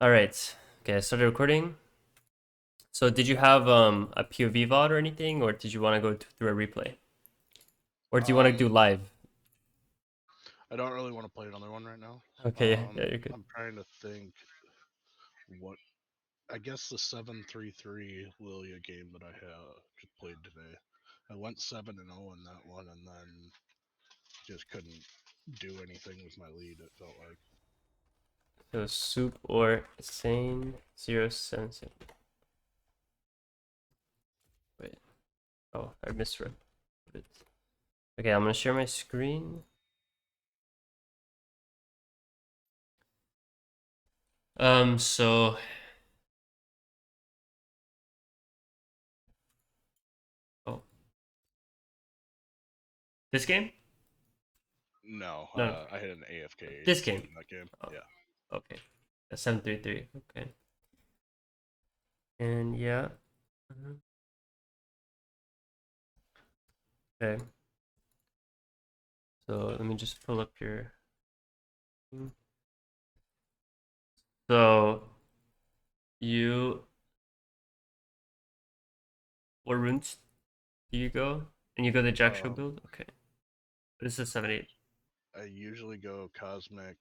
All right. Okay, I started recording. So did you have a POV VOD or anything, or did you want to go through a replay? Or do you want to do Um, live? I don't really want to play another one right now. Okay, yeah, you're good. I'm trying to think what. I guess the 7-3-3 Lillia game that I just played today. I went 7-0 in that one, and then just couldn't do anything with my lead. It felt like. So soup or sane 077. Wait. Oh, I misread it. Okay, I'm gonna share my screen. So oh, this game? No, No, I had an AFK this state game. in that game. Oh, Yeah. okay. 733. Okay. And yeah. Okay. So let me just pull up your. So you, what runes do you go? And you go the Jack Show Um, build? Okay. This is 7-8. I usually go Cosmic,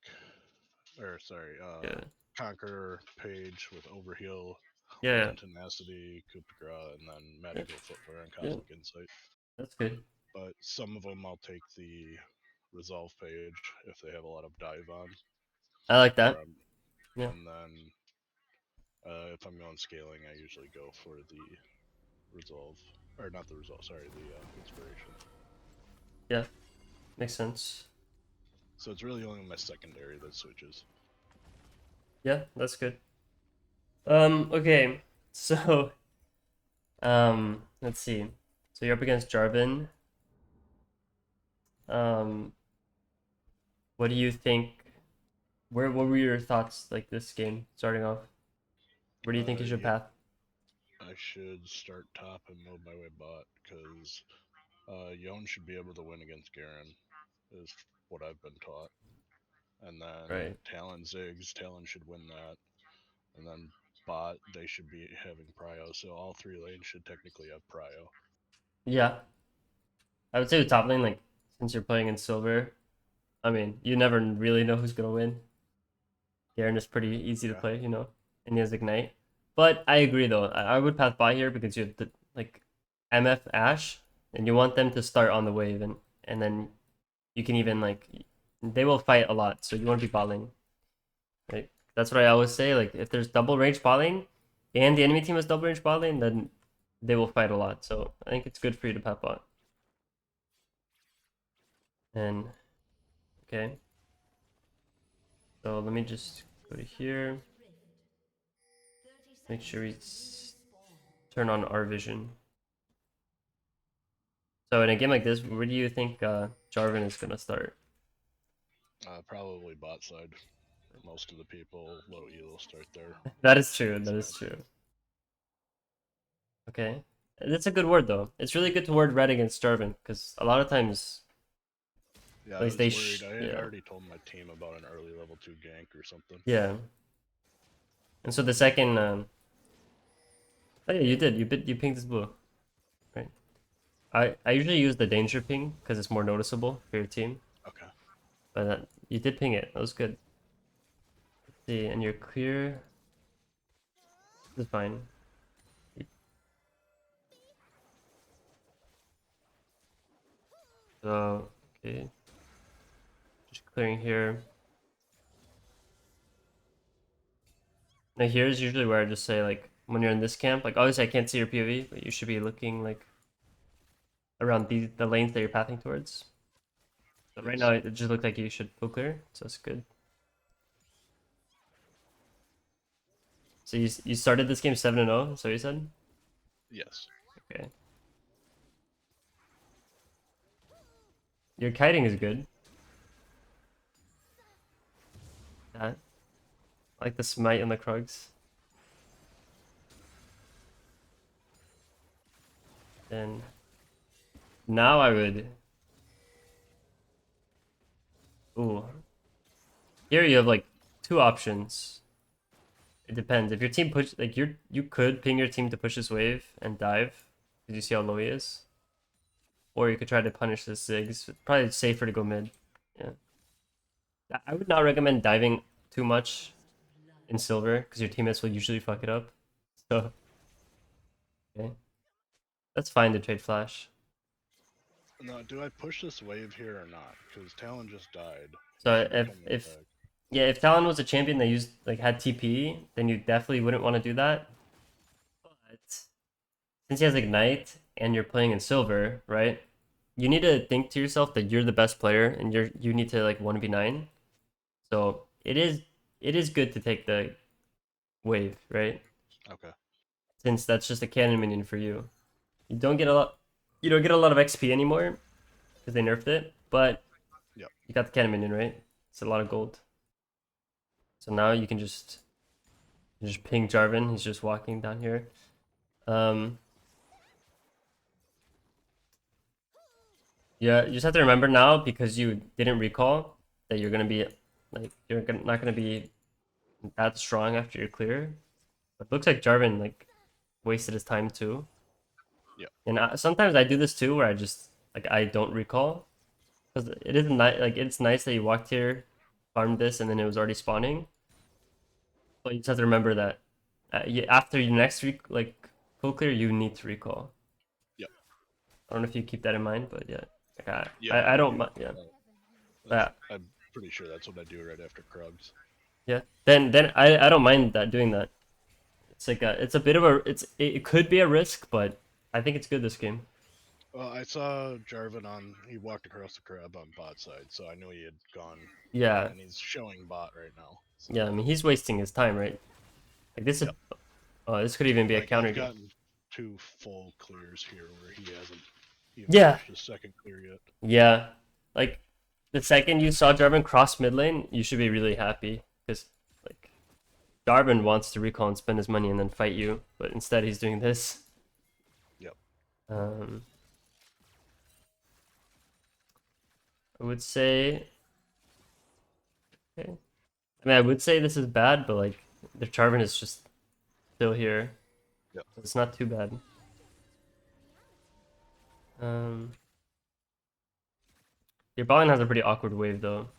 or sorry, Yeah. Conqueror Page with Overheal, Yeah, yeah. Latent Tenacity, Coup de Grace, and then Yeah. Magical Footwear and Yeah. Cosmic Insight. That's good. But some of them I'll take the resolve page if they have a lot of dive on, I like or that. Yeah. and then if I'm going scaling, I usually go for the resolve, or not the resolve, sorry, the inspiration. Yeah. Makes sense. So it's really only my secondary that switches. Yeah, that's good. Okay. So, let's see. So you're up against Jarvan. Um, what do you think? What were your thoughts like this game starting off? Where do you think is your Yeah, path? I should start top and move my way bot because Yon should be able to win against Garen, is what I've been taught. And then Right. Talon Ziggs, Talon should win that. And then bot, they should be having prio. So all three lanes should technically have prio. Yeah. I would say with top lane, like since you're playing in silver, I mean, you never really know who's gonna win. Garen is pretty easy to Yeah. play, and he has Ignite. But I agree though. I would path by here because you have the like MF Ash, and you want them to start on the wave, and then you can even like they will fight a lot, so you want to be bot lane, right? That's what I always say. Like if there's double range bot lane, and the enemy team has double range bot lane, then they will fight a lot. So I think it's good for you to path bot. And okay, so let me just go to here. Make sure we turn on our vision. So in a game like this, where do you think Jarvan is gonna start? Probably bot side. Most of the people low elo start there. That is true. This That is match. true. Okay, that's a good word though. It's really good to word red against Jarvan because a lot of times, Yeah, at I least they was worried. I had yeah, already told my team about an early level 2 gank or something. yeah. And so the second, oh yeah, you did. You pinged this blue, right? I usually use the danger ping because it's more noticeable for your team, Okay. but you did ping it. That was good. Let's see, and you're clear. This is fine. So okay, just clearing here. Now here's usually where I just say like when you're in this camp, like obviously I can't see your POV, but you should be looking like around the lanes that you're pathing towards. So right now Yes. it just looked like you should go clear, so that's good. So you started this game 7-0, so you said? Yes. Okay. Your kiting is good. I like the smite and the Krugs. And now I would. Ooh. Here you have like two options. It depends. If your team push like you could ping your team to push this wave and dive, because you see how low he is. Or you could try to punish the Ziggs. Probably safer to go mid. Yeah. I would not recommend diving too much in silver, because your teammates will usually fuck it up. So, okay. That's fine to trade flash. Now, do I push this wave here or not? Because Talon just died. He So should be coming if back. yeah, if Talon was a champion that used like had TP, then you definitely wouldn't want to do that. But since he has Ignite and you're playing in silver, right? You need to think to yourself that you're the best player and you need to like 1v9. So it is good to take the wave, right? Okay. Since that's just a cannon minion for you. You don't get a lot of XP anymore because they nerfed it, but Yep. you got the cannon minion, right? It's a lot of gold. So now you can just ping Jarvan. He's just walking down here. Um, yeah, you just have to remember now because you didn't recall that you're gonna be like not gonna be that strong after you're clear. But it looks like Jarvan like wasted his time too. Yep. And sometimes I do this too, where I just like I don't recall because it isn't like it's nice that you walked here, farmed this, and then it was already spawning. But you just have to remember that after your next like full clear, you need to recall. Yep. I don't know if you keep that in mind, but yeah, like Yeah, I I don't do. yeah. That's. Yeah, I'm pretty sure that's what I do right after Krugs. yeah. Then I don't mind that doing that. It's like it's a bit of a it could be a risk, but I think it's good this game. Well, I saw Jarvan on. He walked across the crab on bot side, so I knew he had gone, Yeah, and he's showing bot right now. So. yeah. I mean, he's wasting his time, right? Like this is Yep. this could even be a Like counter I've game. gotten 2 full clears here where he hasn't even Yeah, finished his second clear yet. yeah. Like the second you saw Jarvan cross mid lane, you should be really happy because like Jarvan wants to recall and spend his money and then fight you, but instead he's doing this. Yep. Um, I would say, okay. I mean, I would say this is bad, but like the Jarvan is just still here, Yep. so it's not too bad. Um, your bot lane has a pretty awkward wave though,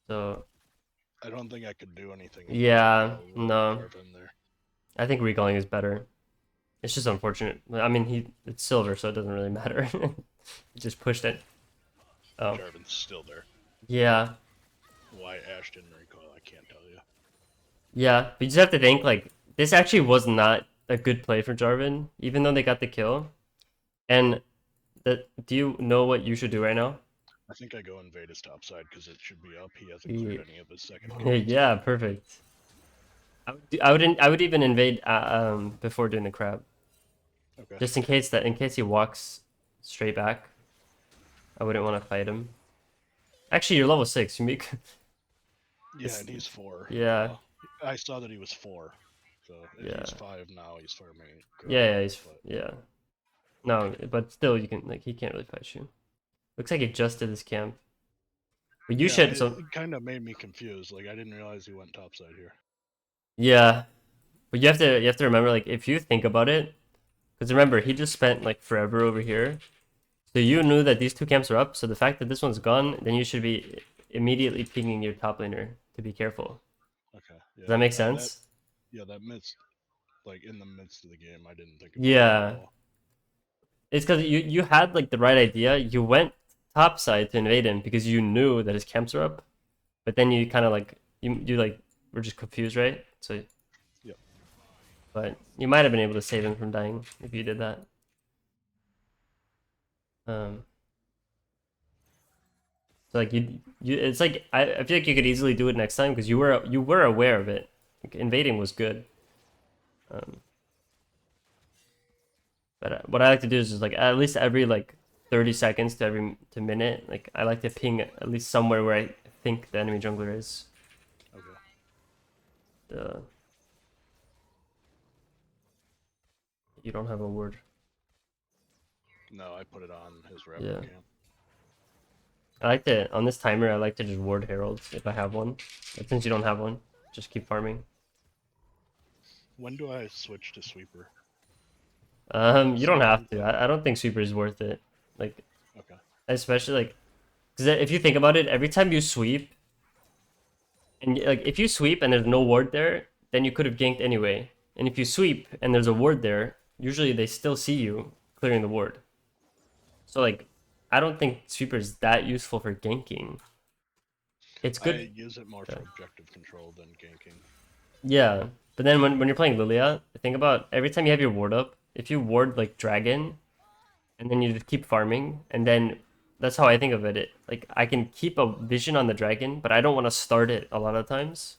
so I don't think I could do anything against yeah, with no, Jarvan there. I think recalling is better. It's just unfortunate. I mean, it's silver, so it doesn't really matter. He just pushed it. Oh, Jarvan's still there. yeah, Why Ash didn't recall, I can't tell you. yeah. But you just have to think like this actually was not a good play for Jarvan, even though they got the kill. And do you know what you should do right now? I think I go invade his top side because it should be up. He hasn't cleared Ye- any of his secondaries. Yeah, perfect. I would even invade before doing the crab, Okay. just in case he walks straight back. I wouldn't want to fight him. Actually, you're level 6. You make Yeah, it's and he's 4. yeah, I saw that he was 4. So if yeah, he's 5 now, he's farming good. But yeah. No, but still, you can like he can't really fight you. Looks like he just did his camp. But you yeah, should it so kind of made me confused. Like I didn't realize he went topside here. yeah. But you have to remember like if you think about it, because remember he just spent like forever over here. So you knew that these two camps are up. So the fact that this one's gone, then you should be immediately pinging your top laner to be careful. Okay. Does Yeah. that make That sense? yeah, that midst like in the midst of the game, I didn't think about that at Yeah. all. It's because you had like the right idea. You went top side to invade him because you knew that his camps are up. But then you kind of like you like were just confused, right? So, Yep. but you might have been able to save him from dying if you did that. Um, so like it's like I feel like you could easily do it next time because you were aware of it. Like, invading was good. Um, but what I like to do is just like at least every like 30 seconds to every to minute, like I like to ping at least somewhere where I think the enemy jungler is. Okay. The you don't have a word. No, I put it on his rebel Yeah. camp. I like to on this timer. I like to just ward herald if I have one. But since you don't have one. just keep farming. When do I switch to sweeper? You don't Seven have three to. three. I don't think sweeper is worth it. Like, Okay. especially like, because if you think about it, every time you sweep, and like if you sweep and there's no ward there, then you could have ganked anyway. And if you sweep and there's a ward there, usually they still see you clearing the ward. So like, I don't think sweeper is that useful for ganking. It's I good. use it more Yeah. for objective control than ganking. Yeah, but then when you're playing Lillia, think about every time you have your ward up, if you ward like dragon, and then you just keep farming, and then that's how I think of it. Like I can keep a vision on the dragon, but I don't want to start it a lot of times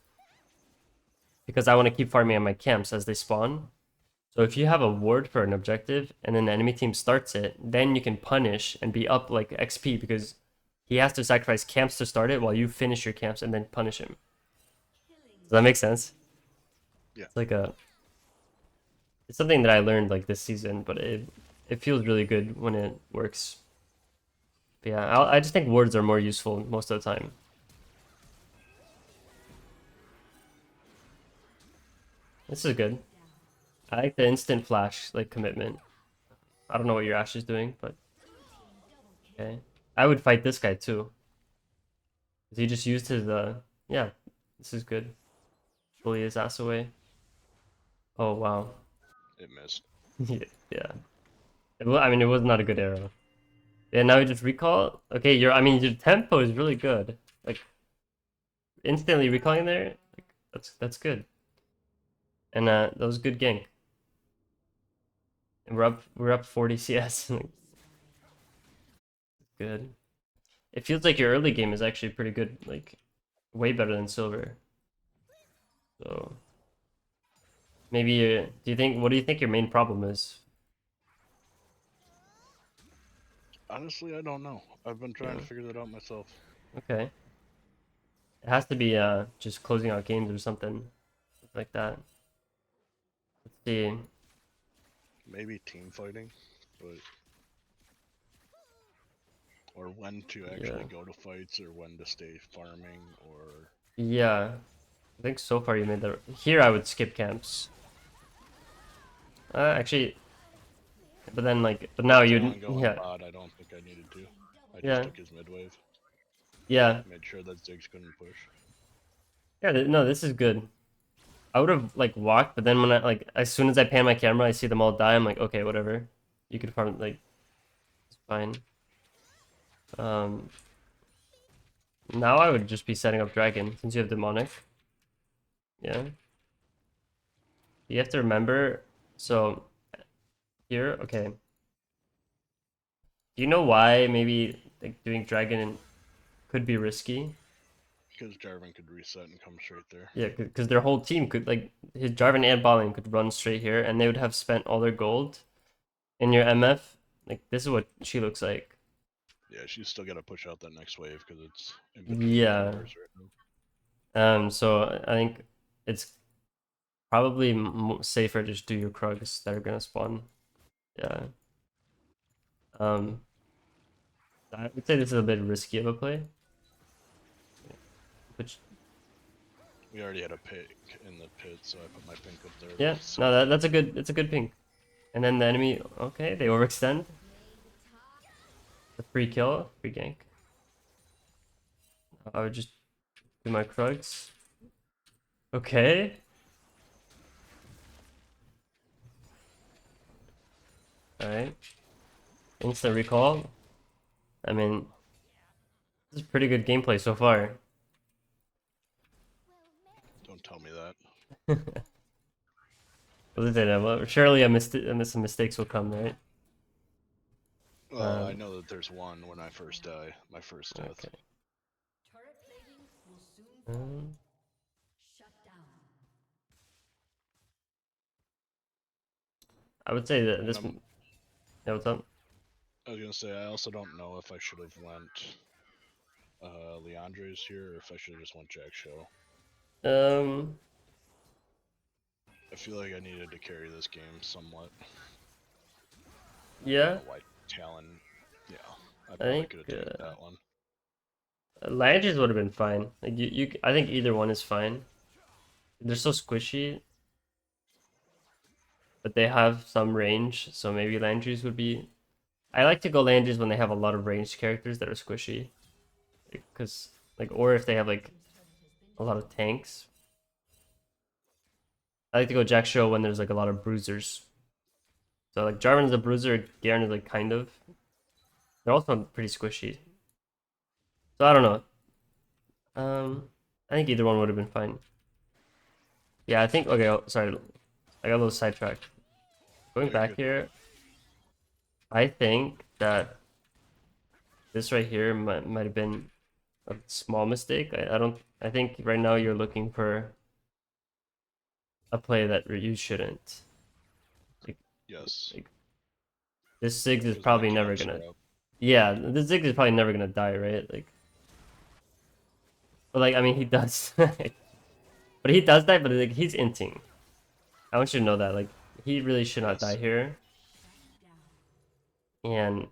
because I want to keep farming on my camps as they spawn. So if you have a ward for an objective and then the enemy team starts it, then you can punish and be up like XP because he has to sacrifice camps to start it while you finish your camps and then punish him. Does that make sense? Yeah. It's like a it's something that I learned like this season, but it feels really good when it works. But yeah, I just think wards are more useful most of the time. This is good. I like the instant flash like commitment. I don't know what your Ash is doing, but okay. I would fight this guy too. 'Cause he just used his yeah, this is good. Bully his ass away. Oh wow. It missed. Yeah. I mean it was not a good arrow. Yeah, now you just recall. Okay, I mean your tempo is really good. Like instantly recalling there, like that's good. And that was a good gank. And we're up 40 CS. Good. It feels like your early game is actually pretty good, like way better than silver. So maybe do you think what do you think your main problem is? Honestly, I don't know. I've been trying Yeah. to figure that out myself. Okay. It has to be just closing out games or something like that. Let's see. Maybe team fighting, but or when to Yeah. actually go to fights or when to stay farming or Yeah. I think so far you made the here I would skip camps. Actually, but then like but now with you Talon going yeah. bot. I don't think I needed to. I just Yeah. took his mid wave, Yeah. made sure that Ziggs couldn't push. Yeah, no, this is good. I would have like walked, but then when I like as soon as I pan my camera, I see them all die. I'm like, okay, whatever. You could farm like it's fine. Um, now I would just be setting up dragon since you have demonic. Yeah, you have to remember. So here, okay. Do you know why maybe like doing dragon could be risky? Because Jarvan could reset and come straight there. Yeah, because their whole team could like his Jarvan and Balin could run straight here, and they would have spent all their gold in your MF. Like this is what she looks like. Yeah, she's still got to push out that next wave because it's in between Yeah. towers right now. So I think it's probably safer to just do your Krugs that are gonna spawn. Yeah. Um, I would say this is a bit risky of a play, which We already had a pick in the pit, so I put my pink up there yeah, to no, save it. that's a good ping. And then the enemy, okay, they overextend. The free kill, free gank. I would just do my Krugs. Okay. All right. Instant recall. I mean, this is pretty good gameplay so far. Don't tell me that. What did they know? Well, surely some mistakes will come, right? Well, I know that there's one when I first die, my first death. Okay. Um, I would say that And this. Yeah, what's up? I was gonna say I also don't know if I should have went Leandre's here or if I should have just went Jack Show. Um, I feel like I needed to carry this game somewhat. I don't yeah, know why Talon. Yeah, I I probably think could have taken that one. Langes would have been fine. Like I think either one is fine. They're so squishy, but they have some range, so maybe Landry's would be. I like to go Landry's when they have a lot of ranged characters that are squishy, because like, or if they have like a lot of tanks. I like to go Jack Show when there's like a lot of bruisers. So like Jarvan's a bruiser, Garen is like kind of. They're also pretty squishy. So I don't know. I think either one would have been fine. Yeah, I think. Okay, oh, sorry, I got a little sidetracked. Going Yeah, back good. here, I think that this right here might have been a small mistake. I don't. I think right now you're looking for a play that you shouldn't. Like, Yes, like this Ziggs is because my probably never camps gonna. are up. Yeah, this Ziggs is probably never gonna die, right? Like, but like I mean he does, but he does die. But like he's inting. I want you to know that. Like he really should not die Yes, here. And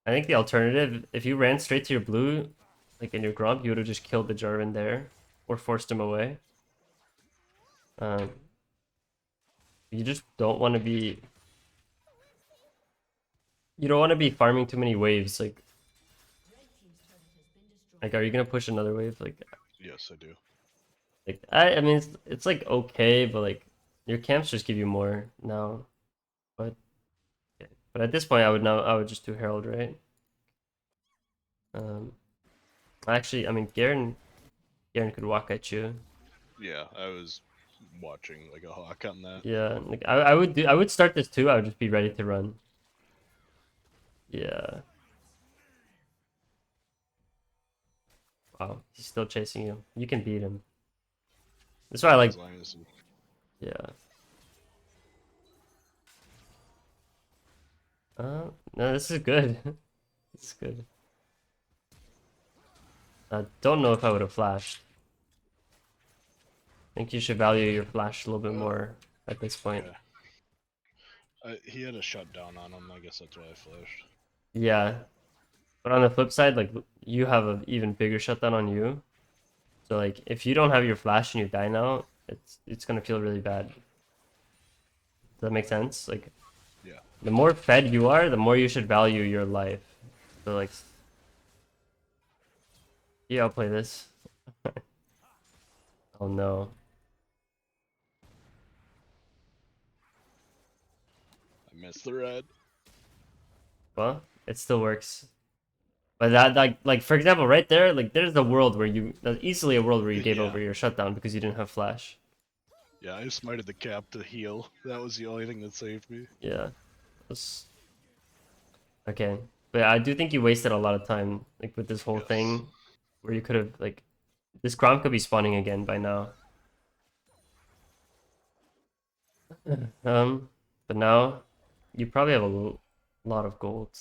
I think the alternative, if you ran straight to your blue, like in your Gromp, you would have just killed the Jarvan there or forced him away. Um, you just don't want to be. You don't want to be farming too many waves. Like, are you gonna push another wave? yes, I do. I mean, it's like okay, but like your camps just give you more now. But but at this point, I would just do Herald, right? Um, actually, I mean, Garen could walk at you. Yeah, I was watching like a hawk on that. Yeah, like I would start this too. I would just be ready to run. Yeah. Wow, he's still chasing you. You can beat him. That's why I As like. long as Yeah. No, this is good. This is good. I don't know if I would have flashed. I think you should value your flash a little bit more at this point. yeah, he had a shutdown on him. I guess that's why I flashed. Yeah, but on the flip side, like you have an even bigger shutdown on you. So like if you don't have your flash and you die now, it's gonna feel really bad. Does that make sense? Like Yeah, the more fed you are, the more you should value your life. So like, yeah, I'll play this. Oh no. I missed the red. Well, it still works. But that like for example, right there, like there's a world where there's easily a world where you gave Yeah, over your shutdown because you didn't have flash. yeah, I smited the cap to heal. That was the only thing that saved me. Yeah. That's- Okay. But I do think you wasted a lot of time like with this whole Yes. thing where you could have like this Grom could be spawning again by now. Um, but now you probably have a lot of gold.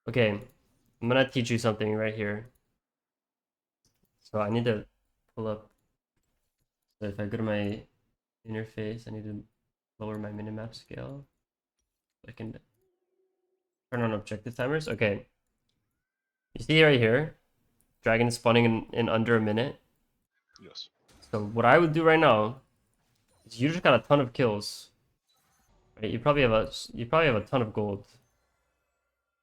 Okay, I'm gonna teach you something right here. So I need to pull up. So if I go to my interface, I need to lower my minimap scale. So I can turn on objective timers. Okay, you see right here, dragon is spawning in under a minute. Yes. So what I would do right now is you just got a ton of kills. Right? You probably have a ton of gold.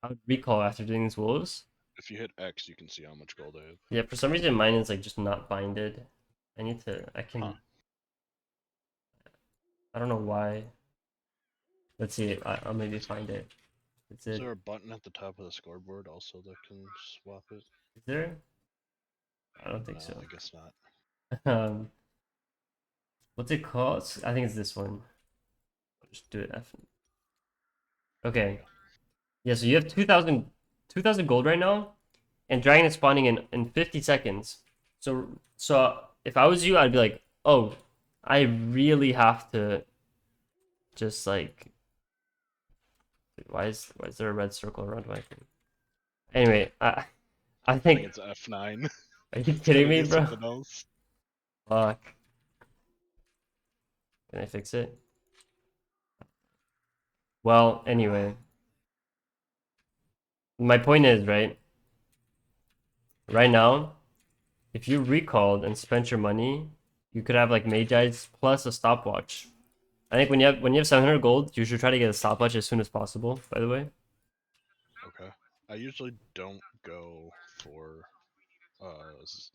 I would recall after doing these wolves. If you hit X, you can see how much gold I have. Yeah, for some reason mine is like just not binded. Huh. I don't know why. Let's see, I'll maybe find it. Is Is it, there a button at the top of the scoreboard also that can swap it? is there? I don't think No, so. I guess not. Um, what's it called? I think it's this one. I'll just do it F. Okay. Yeah, so you have 2,000 gold right now, and dragon is spawning in 50 seconds. So if I was you, I'd be like, oh, I really have to just like, why is there a red circle around my thing? Anyway, I I think think, it's F9. are you It's kidding gotta me, be bro? something else. Fuck. Can I fix it? Well, anyway, my point is, right now, if you recalled and spent your money, you could have like Mage Eyes plus a stopwatch. I think when you have 700 gold, you should try to get a stopwatch as soon as possible. By the way. Okay. I usually don't go for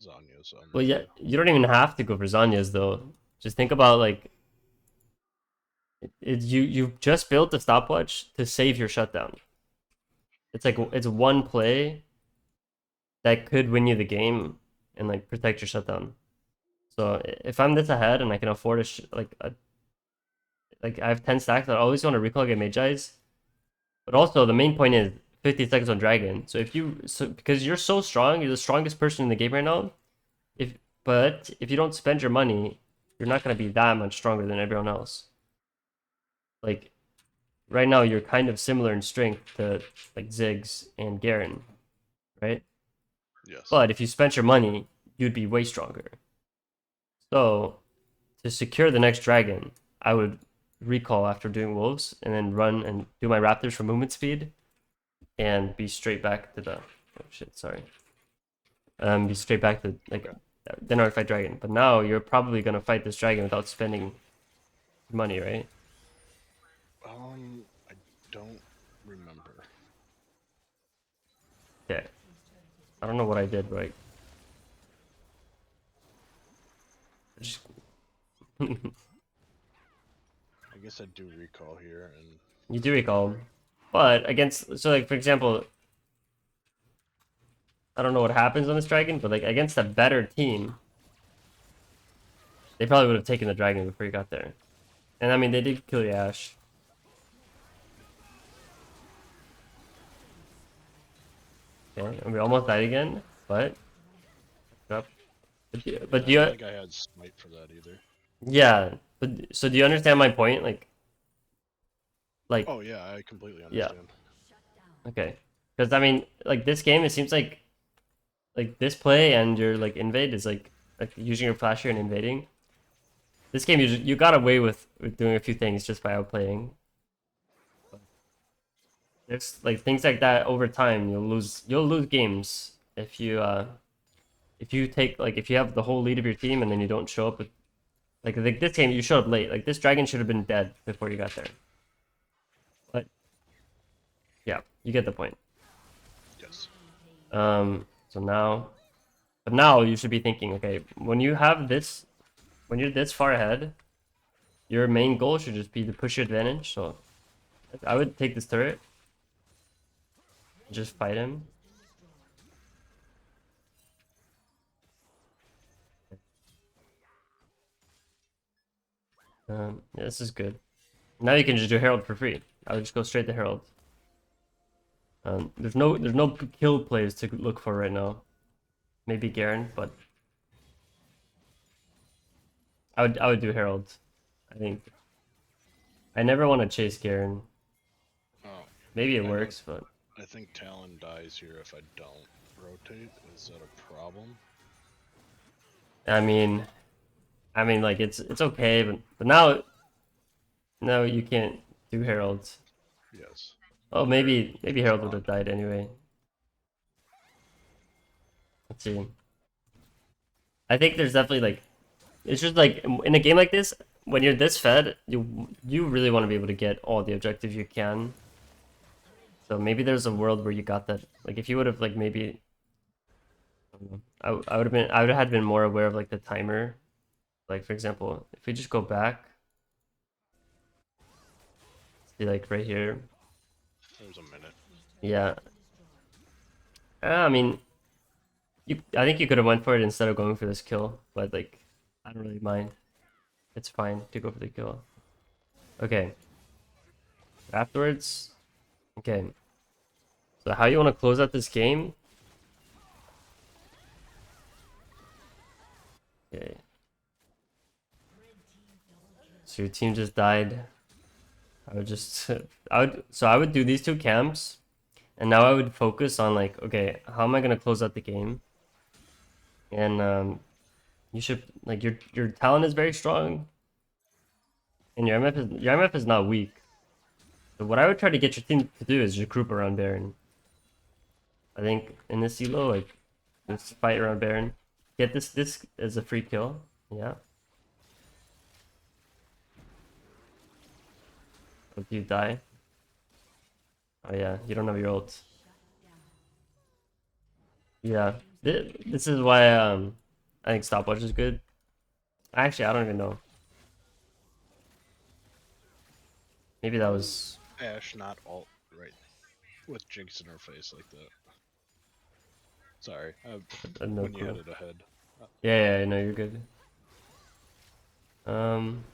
Zanya's on Well, the yeah, queue. you don't even have to go for Zanya's though. Just think about like you've just built the stopwatch to save your shutdown. It's like it's one play that could win you the game and like protect your shutdown. So if I'm this ahead and I can afford like I have 10 stacks, I always want to recall get Mage Eyes. But also the main point is 50 seconds on Dragon. So because you're so strong, you're the strongest person in the game right now. If you don't spend your money, you're not gonna be that much stronger than everyone else. Like right now, you're kind of similar in strength to like Ziggs and Garen, right? Yes. But if you spent your money, you'd be way stronger. So to secure the next dragon, I would recall after doing wolves and then run and do my raptors for movement speed and be straight back to the oh shit, sorry. Be straight back to like Okay. then I would fight dragon. But now you're probably gonna fight this dragon without spending money, right? I don't remember. Yeah. I don't know what I did, right? Just I guess I do recall here, and you do recall. But against so like for example, I don't know what happens on this dragon, but like against a better team, they probably would have taken the dragon before you got there. And I mean they did kill Yash. Okay, and we almost died again, but yep. But yeah, do I don't you think I had smite for that either. yeah, but so do you understand my point? Like Oh yeah, I completely yeah, understand. okay. Because I mean, like this game, it seems like this play and your like invade is like using your flasher and invading. This game you got away with doing a few things just by outplaying. There's like things like that over time you'll lose games if you take like if you have the whole lead of your team and then you don't show up with like this game you showed up late. Like this dragon should have been dead before you got there. But yeah, you get the point. Yes. So now but now you should be thinking, okay, when you're this far ahead, your main goal should just be to push your advantage. So I would take this turret, just fight him. Yeah, this is good. Now you can just do Herald for free. I would just go straight to Herald. There's no kill plays to look for right now. Maybe Garen, but I would do Herald. I think I never want to chase Garen. Oh, Maybe it I know. works, but I think Talon dies here if I don't rotate. Is that a problem? I mean, like it's okay, but now no, you can't do Herald. Yes. Oh, maybe Herald would Spawn. have died anyway. Let's see. I think there's definitely like it's just like in a game like this, when you're this fed, you really want to be able to get all the objectives you can. So maybe there's a world where you got that. Like if you would have like maybe I don't know, I would have had been more aware of like the timer. Like for example, if we just go back, see like right here. There's a minute. Yeah. I mean, I think you could have went for it instead of going for this kill, but like I don't really mind. It's fine to go for the kill. Okay. Afterwards, okay. So how you want to close out this game? Okay. So your team just died. I would just I would do these two camps and now I would focus on like okay, how am I gonna close out the game? And you should like your talent is very strong and your MF is not weak. So what I would try to get your team to do is just group around Baron. I think in this elo, like just fight around Baron. Get this as a free kill. Yeah. if you die. Oh yeah, you don't have your ult. Yeah, this is why I think stopwatch is good. Actually, I don't even know. Maybe that Why was is Ash not alt right with Jinx in her face like that? Sorry, no when you had clue. it ahead. Yeah, no, you're good. Um,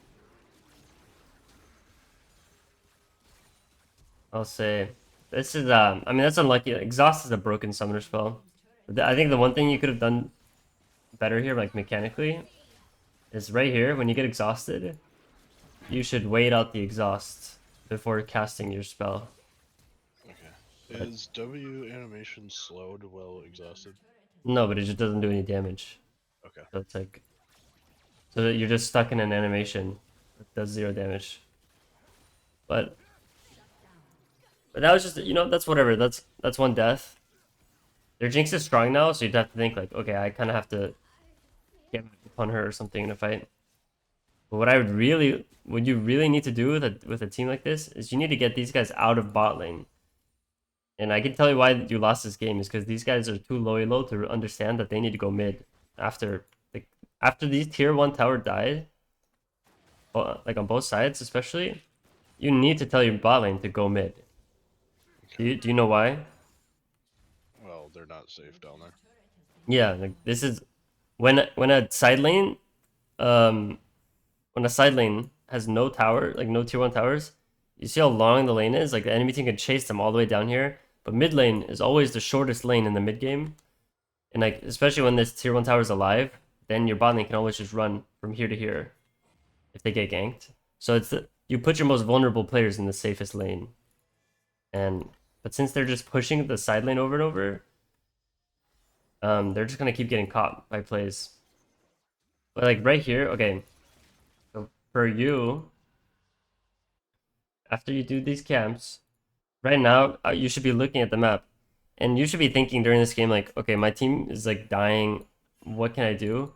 I'll say this is I mean that's unlucky. Exhaust is a broken summoner spell. I think the one thing you could have done better here, like mechanically, is right here when you get exhausted, you should wait out the exhaust before casting your spell. Okay. But Is W animation slowed while exhausted? no, but it just doesn't do any damage. Okay. So it's like so that you're just stuck in an animation that does 0 damage. But but that was just that's whatever. That's one death. Their Jinx is strong now, so you'd have to think like, okay, I kind of have to get upon her or something in a fight. But what you really need to do with a team like this is you need to get these guys out of bot lane. And I can tell you why you lost this game is because these guys are too low to understand that they need to go mid after like after these tier 1 tower die, like on both sides especially, you need to tell your bot lane to go mid. Okay. Do you know why? Well, they're not safe down there. Yeah, like this is when a side lane um when a side lane has no tower, like no tier 1 towers, you see how long the lane is? Like the enemy team can chase them all the way down here, but mid lane is always the shortest lane in the mid game. And like especially when this tier 1 tower is alive, then your bot lane can always just run from here to here if they get ganked. So you put your most vulnerable players in the safest lane. And but since they're just pushing the side lane over and over, they're just gonna keep getting caught by plays. But like right here, okay, so for you, after you do these camps, right now you should be looking at the map, and you should be thinking during this game like, okay, my team is like dying. What can I do?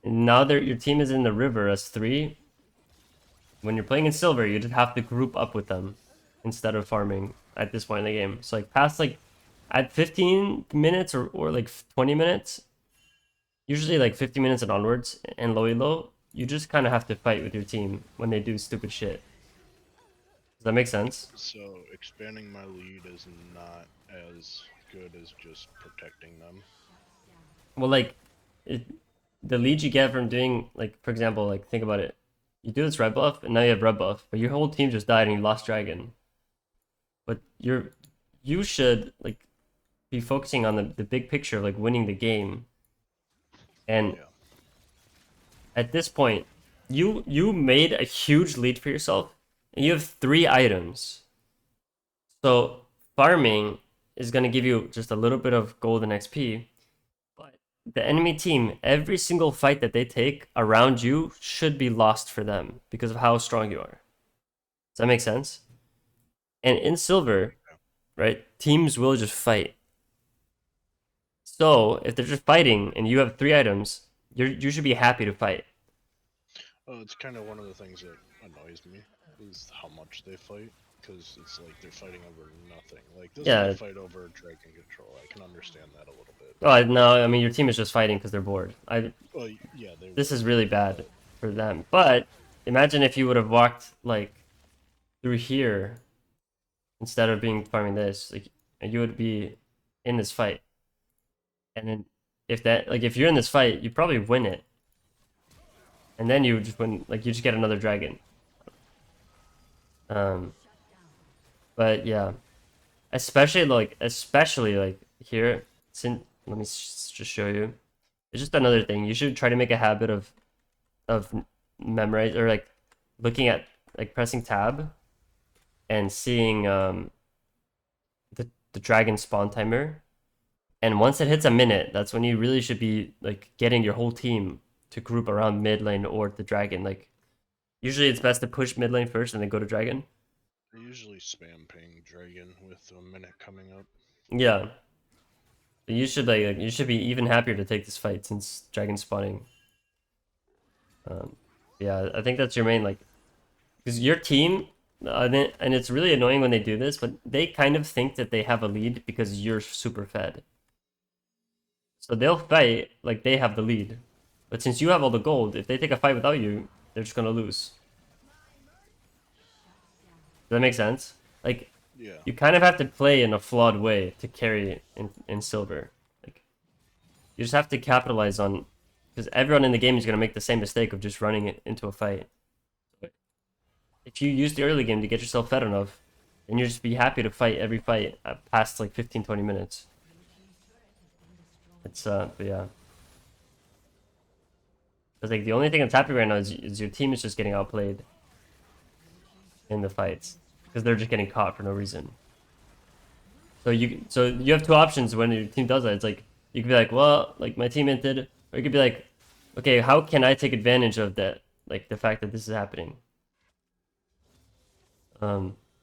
And now your team is in the river as 3. When you're playing in silver, you just have to group up with them instead of farming at this point in the game. So like past like at 15 minutes or like 20 minutes, usually like 50 minutes and onwards and low, you just kind of have to fight with your team when they do stupid shit. Does that make sense? So expanding my lead is not as good as just protecting them. Well, like it, the lead you get from doing like, for example, like think about it. You do this red buff and now you have red buff, but your whole team just died and you lost dragon. But you should like be focusing on the big picture of like winning the game. And Yeah. at this point, you made a huge lead for yourself, and you have 3 items. So farming is gonna give you just a little bit of gold and XP, but the enemy team, every single fight that they take around you should be lost for them because of how strong you are. Does that make sense? And in silver, right, teams will just fight. So if they're just fighting and you have 3 items, you should be happy to fight. It's kind of one of the things that annoys me is how much they fight, because it's like they're fighting over nothing. Like this is a Yeah. fight over dragon control. I can understand that a little bit. Oh no, I mean your team is just fighting because they're bored. Well, yeah, they This would. is really bad for them. But imagine if you would have walked like through here instead of being farming this, like and you would be in this fight. And then if you're in this fight, you probably win it. And then you just win like you just get another dragon. Um but yeah, especially like here since let me just show you. It's just another thing. You should try to make a habit of memorize or like looking at like pressing tab and seeing the dragon spawn timer. And once it hits a minute, that's when you really should be like getting your whole team to group around mid lane or the dragon. Like usually it's best to push mid lane first and then go to dragon. I usually spam ping dragon with a minute coming up. Yeah. But you should be even happier to take this fight since dragon spawning. Um, yeah, I think that's your main like because your team And it's really annoying when they do this, but they kind of think that they have a lead because you're super fed. So they'll fight like they have the lead. But since you have all the gold, if they take a fight without you, they're just gonna lose. Does that make sense? Like, Yeah. you kind of have to play in a flawed way to carry in silver. Like, you just have to capitalize on, because everyone in the game is gonna make the same mistake of just running it into a fight. If you use the early game to get yourself fed enough, then you just be happy to fight every fight past like 15, 20 minutes. It's but yeah. Because like the only thing that's happening right now is your team is just getting outplayed in the fights because they're just getting caught for no reason. So you have two options when your team does that. It's like you could be like, well, like my team inted, or you could be like, okay, how can I take advantage of that? Like the fact that this is happening.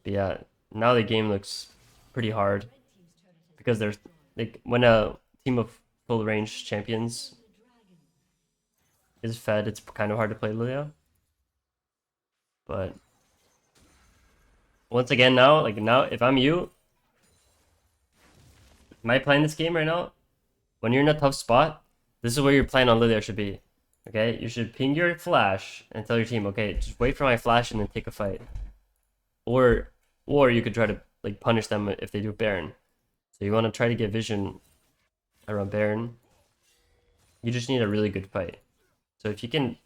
But yeah, now the game looks pretty hard because there's like when a team of full range champions is fed, it's kind of hard to play Lillia. But once again, now, like now, if I'm you, am I playing this game right now? When you're in a tough spot, this is where your plan on Lillia should be. Okay, you should ping your flash and tell your team, okay, just wait for my flash and then take a fight. Or, or you could try to like punish them if they do Baron. So you want to try to get vision around Baron. You just need a really good fight. So if you can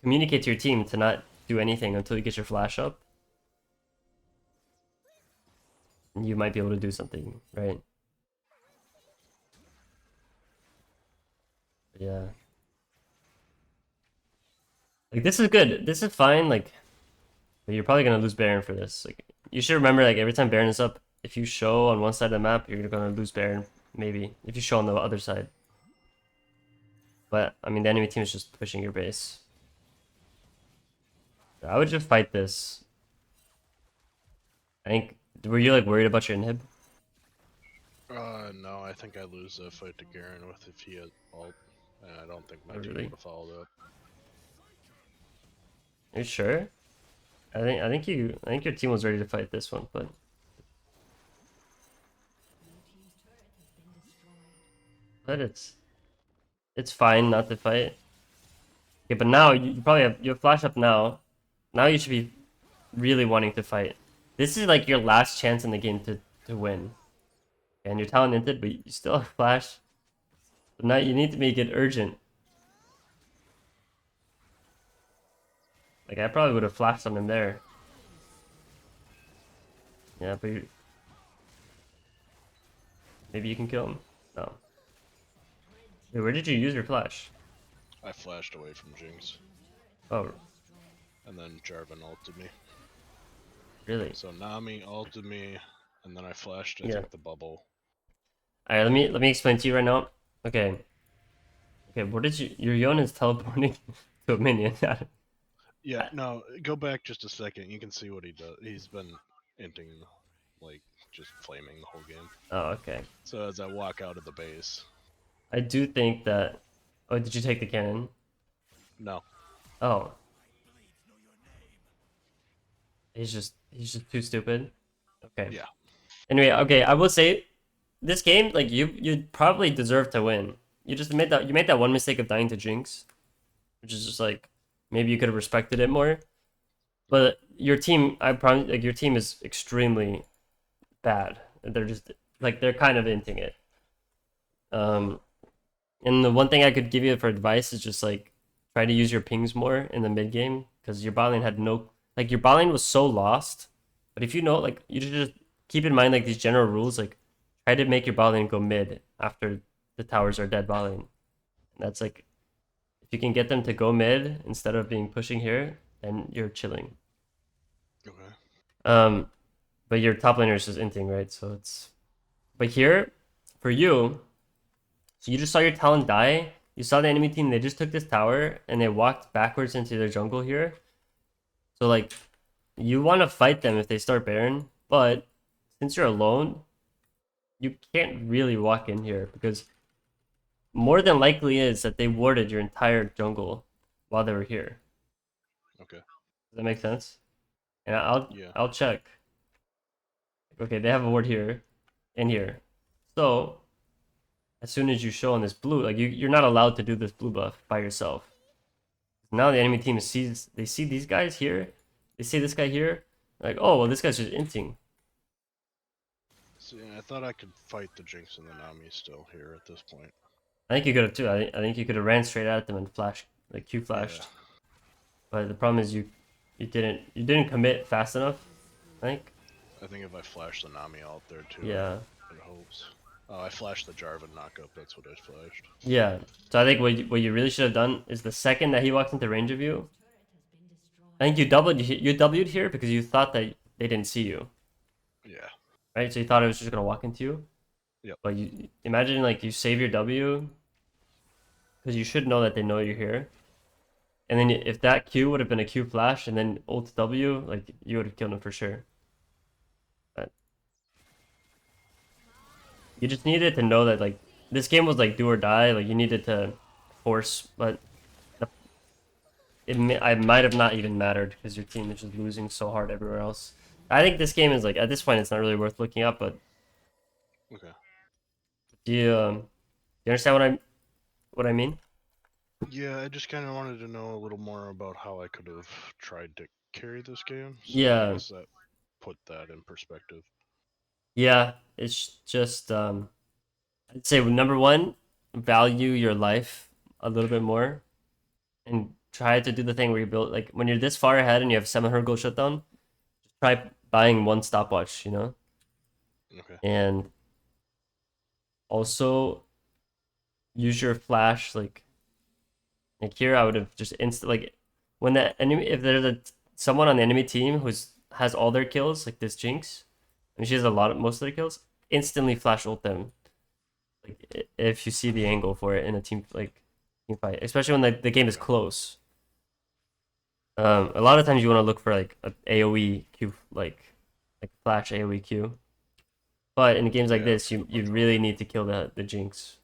communicate to your team to not do anything until you get your flash up, you might be able to do something, right? Yeah. Like this is good. This is fine. Like, but you're probably gonna lose Baron for this. Like, you should remember, like every time Baron is up, if you show on one side of the map, you're gonna lose Baron. Maybe if you show on the other side. But I mean, the enemy team is just pushing your base. I would just fight this. I think. Were you like worried about your inhib? No, I think I lose the fight to Garen with if he had ult, and I don't think my Oh, team really? would have followed up. Are you sure? I think your team was ready to fight this one, but it's fine not to fight. Okay, but now you probably have you have flash up now. Now you should be really wanting to fight. This is like your last chance in the game to win. And you're talented, but you still have flash. But now you need to make it urgent. Like I probably would have flashed on him there. Yeah, but maybe you can kill him. No. Wait, where did you use your flash? I flashed away from Jinx, Oh, and then Jarvan ulted me. really? So Nami ulted me, and then I flashed, I Yeah. think, the bubble. Alright, let me explain to you right now. Okay. Okay, what did your Yon is teleporting to a minion. Yeah, no, go back just a second. You can see what he does. He's been inting, like, just flaming the whole game. Oh, okay. So as I walk out of the base, I do think that. Oh, did you take the cannon? no, Oh, he's just too stupid. Okay. yeah, Anyway, okay, I will say this game, like you probably deserve to win. You made that one mistake of dying to Jinx, which is just like maybe you could have respected it more. But your team, I promise, like your team is extremely bad. They're just like they're kind of inting it. Um, and the one thing I could give you for advice is just like try to use your pings more in the mid game because your bot lane had no like your bot lane was so lost. But if you know like you should just keep in mind like these general rules like try to make your bot lane go mid after the towers are dead bot lane. And that's like if you can get them to go mid instead of being pushing here, then you're chilling. okay, Um, but your top laner is just inting, right? So it's but here for you. So you just saw your talent die. You saw the enemy team, they just took this tower and they walked backwards into their jungle here. So like you want to fight them if they start Baron, but since you're alone, you can't really walk in here because more than likely is that they warded your entire jungle while they were here. okay. Does that make sense? and I'll Yeah. I'll check. Okay, they have a ward here and here. So as soon as you show on this blue, like you're not allowed to do this blue buff by yourself. Now the enemy team sees they see these guys here, they see this guy here, like oh well this guy's just inting. See, I thought I could fight the Jinx and the Nami still here at this point. I think you could have too. I think you could have ran straight at them and flash like Q Yeah. flashed. But the problem is you didn't commit fast enough. I think. I think if I flash the Nami out there too, Yeah. it helps. Oh, I flashed the Jarvan knockup. That's what I flashed. Yeah. So I think what you really should have done is the second that he walked into range of you, I think you W'd here because you thought that they didn't see you, Yeah. right? So you thought it was just gonna walk into you. Yep. But you imagine like you save your W because you should know that they know you're here. And then if that Q would have been a Q flash and then ult W, like you would have killed him for sure. But you just needed to know that like this game was like do or die. Like you needed to force, but I might have not even mattered because your team is just losing so hard everywhere else. I think this game is like at this point it's not really worth looking up. But Okay. do you understand what I mean? Yeah, I just kind of wanted to know a little more about how I could have tried to carry this game. So I Yeah, guess that put that in perspective. yeah. It's just I'd say number one, value your life a little bit more and try to do the thing where you build like when you're this far ahead and you have 700 gold shutdown, try buying one stopwatch, Okay. and also use your flash like here I would have just instant like when the enemy if there's someone on the enemy team who's has all their kills like this Jinx, and she has a lot of most of their kills, instantly flash ult them like if you see the angle for it in a team fight, especially when the game is Okay. close. A lot of times you want to look for like a AOE Q like flash AOE Q. But in games like Yeah, this, that's what you I'm really throwing. need to kill the Jinx.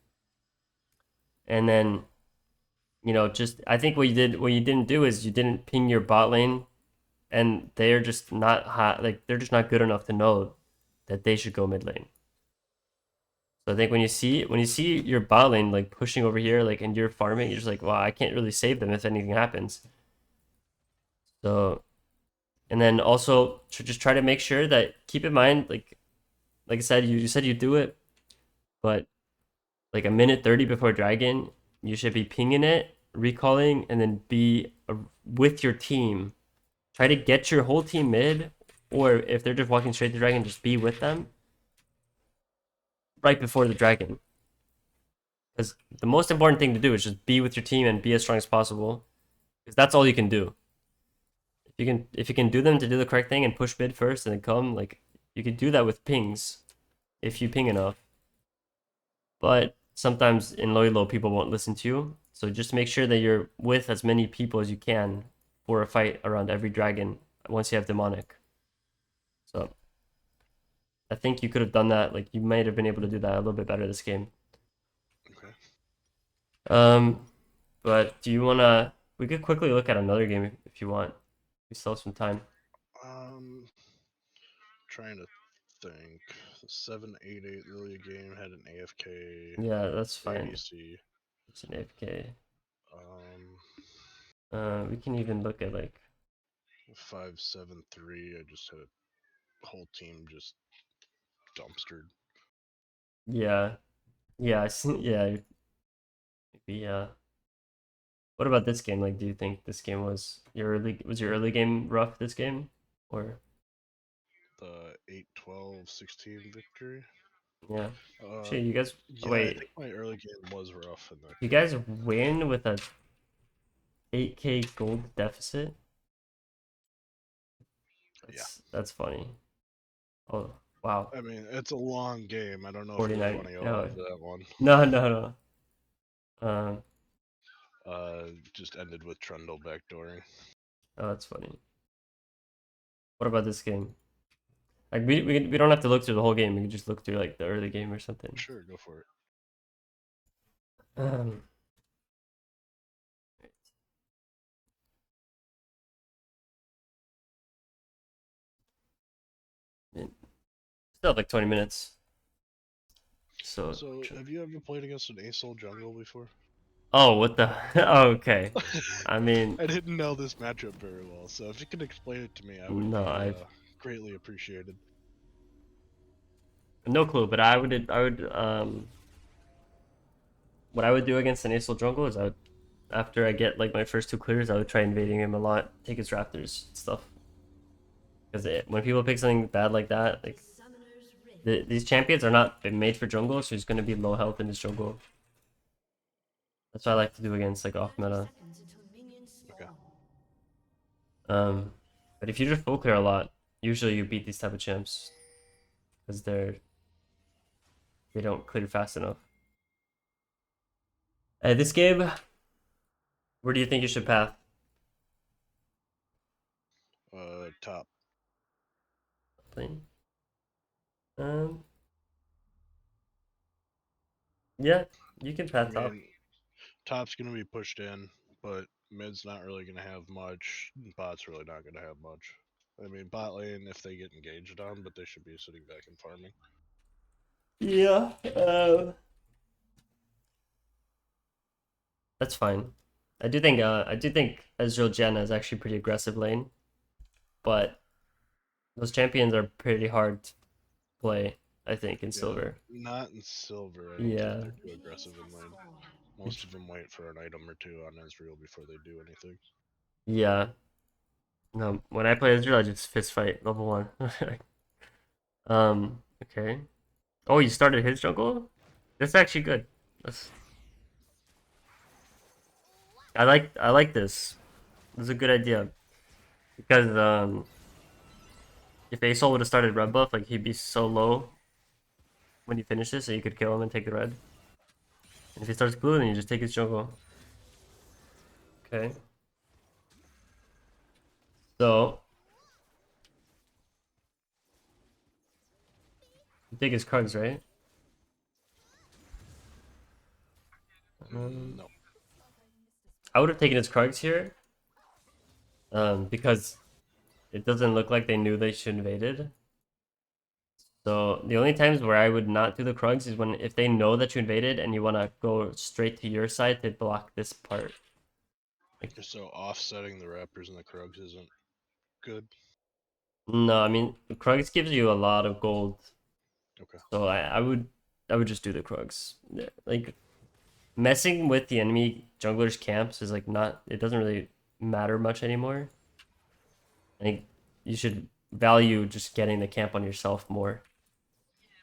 And then, just I think what you didn't do is you didn't ping your bot lane, and they're just not hot. Like they're just not good enough to know that they should go mid lane. So I think when you see your bot lane like pushing over here, like and you're farming, you're just like, wow, I can't really save them if anything happens. So and then also just try to make sure that keep in mind like I said, you said you do it, but like a minute 30 before dragon, you should be pinging it, recalling, and then be with your team. Try to get your whole team mid, or if they're just walking straight to dragon, just be with them right before the dragon. Because the most important thing to do is just be with your team and be as strong as possible. Because that's all you can do. If you can do them to do the correct thing and push mid first and then come, like you can do that with pings if you ping enough. But sometimes in low people won't listen to you. So just make sure that you're with as many people as you can for a fight around every dragon once you have demonic. So I think you could have done that. Like you might have been able to do that a little bit better this game. Okay. Um, but do you wanna? We could quickly look at another game if you want. We still have some time. Um, trying to think. The 788 Lillia game had an AFK Yeah, that's fine. ADC. It's an AFK. Um, We can even look at like 573. I just had a whole team just dumpstered. yeah, yeah, yeah, yeah. What about this game? Like, do you think this game was your early game rough this game? Or The 8-12-16 victory. yeah. Uh, Actually, you guys yeah, I wait. think my early game was rough in that You game. guys win with a 8K gold deficit? Yeah. That's funny. Oh, wow. I mean, it's a long game. I don't know if we 49. want to go No. into that one. No, no, no. Just ended with Trundle backdooring. Oh, that's funny. What about this game? Like we don't have to look through the whole game. We can just look through like the early game or something. Sure, go for it. Um, Still have like 20 minutes. So, So, have you ever played against an Ace jungle before? oh, what the? Oh, okay. I mean, I didn't know this matchup very well, so if you could explain it to me, I would no, be I've greatly appreciated. no clue. But what I would do against an Ace jungle is after I get like my first two clears, I would try invading him a lot, take his raptors and stuff. Because when people pick something bad like that, like these champions are not made for jungle, so he's going to be low health in his jungle. That's what I like to do against like off meta. Okay. Um, but if you just full clear a lot, usually you beat these type of champs because they don't clear fast enough. This game, where do you think you should path? Top. Lane? Um, yeah, you can I path top. mean, top's gonna be pushed in, but mid's not really gonna have much. Bot's really not gonna have much. I mean, bot lane if they get engaged on, but they should be sitting back and farming. Yeah, that's fine. I do think Ezreal Janna is actually pretty aggressive lane, but those champions are pretty hard to play. I think in Yeah, silver. not in silver. I don't think Yeah, they're too aggressive in lane. Most of them wait for an item or two on Ezreal before they do anything. yeah. No, when I play Ezreal, I just fist fight level one. Okay. Oh, you started his jungle? That's actually good. That's I like this. This is a good idea because if Asol would have started red buff, like he'd be so low when he finishes, so you could kill him and take the red. And if he starts blue, then you just take his jungle. Okay. So you take his cards, right? Um, No. I would have taken his cards here, because it doesn't look like they knew they should invaded. So the only times where I would not do the Krugs is when if they know that you invaded and you want to go straight to your side to block this part. Like, So offsetting the Raptors and the Krugs isn't good. no, I mean Krugs gives you a lot of gold, Okay. so I would just do the Krugs. Yeah, like messing with the enemy junglers camps is like not, it doesn't really matter much anymore. I think you should value just getting the camp on yourself more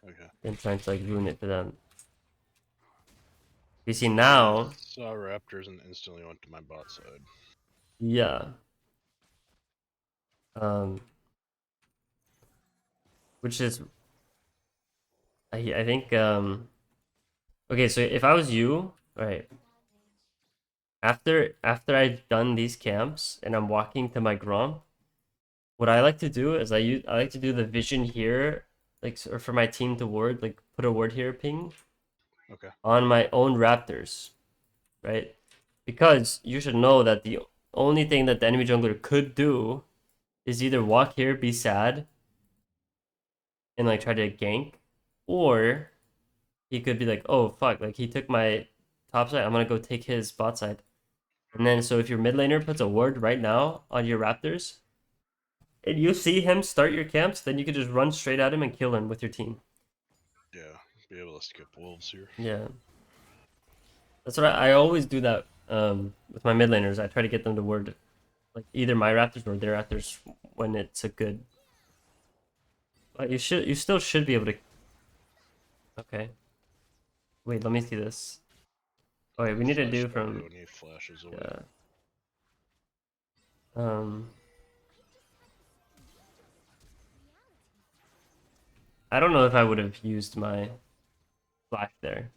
Okay. than trying to like ruin it for them. You see Yeah, I now, saw Raptors and instantly went to my bot side. yeah. Um, which is I think okay, so if I was you, right, after I've done these camps and I'm walking to my Grom, what I like to do is I like to do the vision here, like or for my team to ward, like put a ward here ping Okay. on my own Raptors, right? Because you should know that the only thing that the enemy jungler could do is either walk here, be sad, and like try to gank, or he could be like, oh fuck, like he took my top side, I'm gonna go take his bot side. And then so if your mid laner puts a ward right now on your Raptors, and you see him start your camps, then you could just run straight at him and kill him with your team. Yeah. Be able to skip wolves here. Yeah. That's what I always do that with my mid laners. I try to get them to ward like either my Raptors or their Raptors when it's a good. But you still should be able to. Okay. Wait, let me see this. Oh wait, we need to Flash do W from, and he flashes away. yeah. Um, I don't know if I would have used my flash there.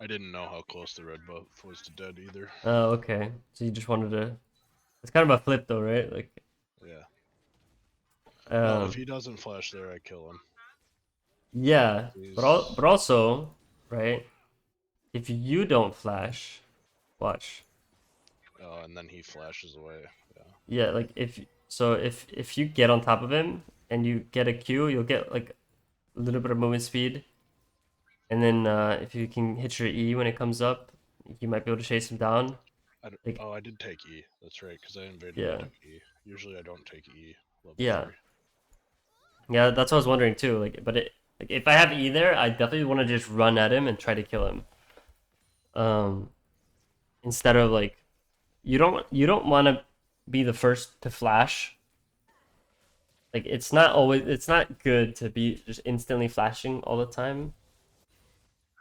I didn't know how close the red buff was to dead either. Oh, okay. So you just wanted to. It's kind of a flip though, right? Like, Yeah. No, if um, he doesn't flash there, I kill him. yeah, but He's also, right? If you don't flash, watch. and then he flashes away. Yeah. Yeah, like if so, if you get on top of him and you get a Q, you'll get like a little bit of movement speed, and then if you can hit your E when it comes up, you might be able to chase him down. Like, Oh, I did take E. That's right, because I invaded and yeah, took E. Usually I don't take E level yeah, 3. yeah. That's what I was wondering too. Like if I have E there, I definitely want to just run at him and try to kill him. Um, Instead of like you don't want to be the first to flash. Like it's not good to be just instantly flashing all the time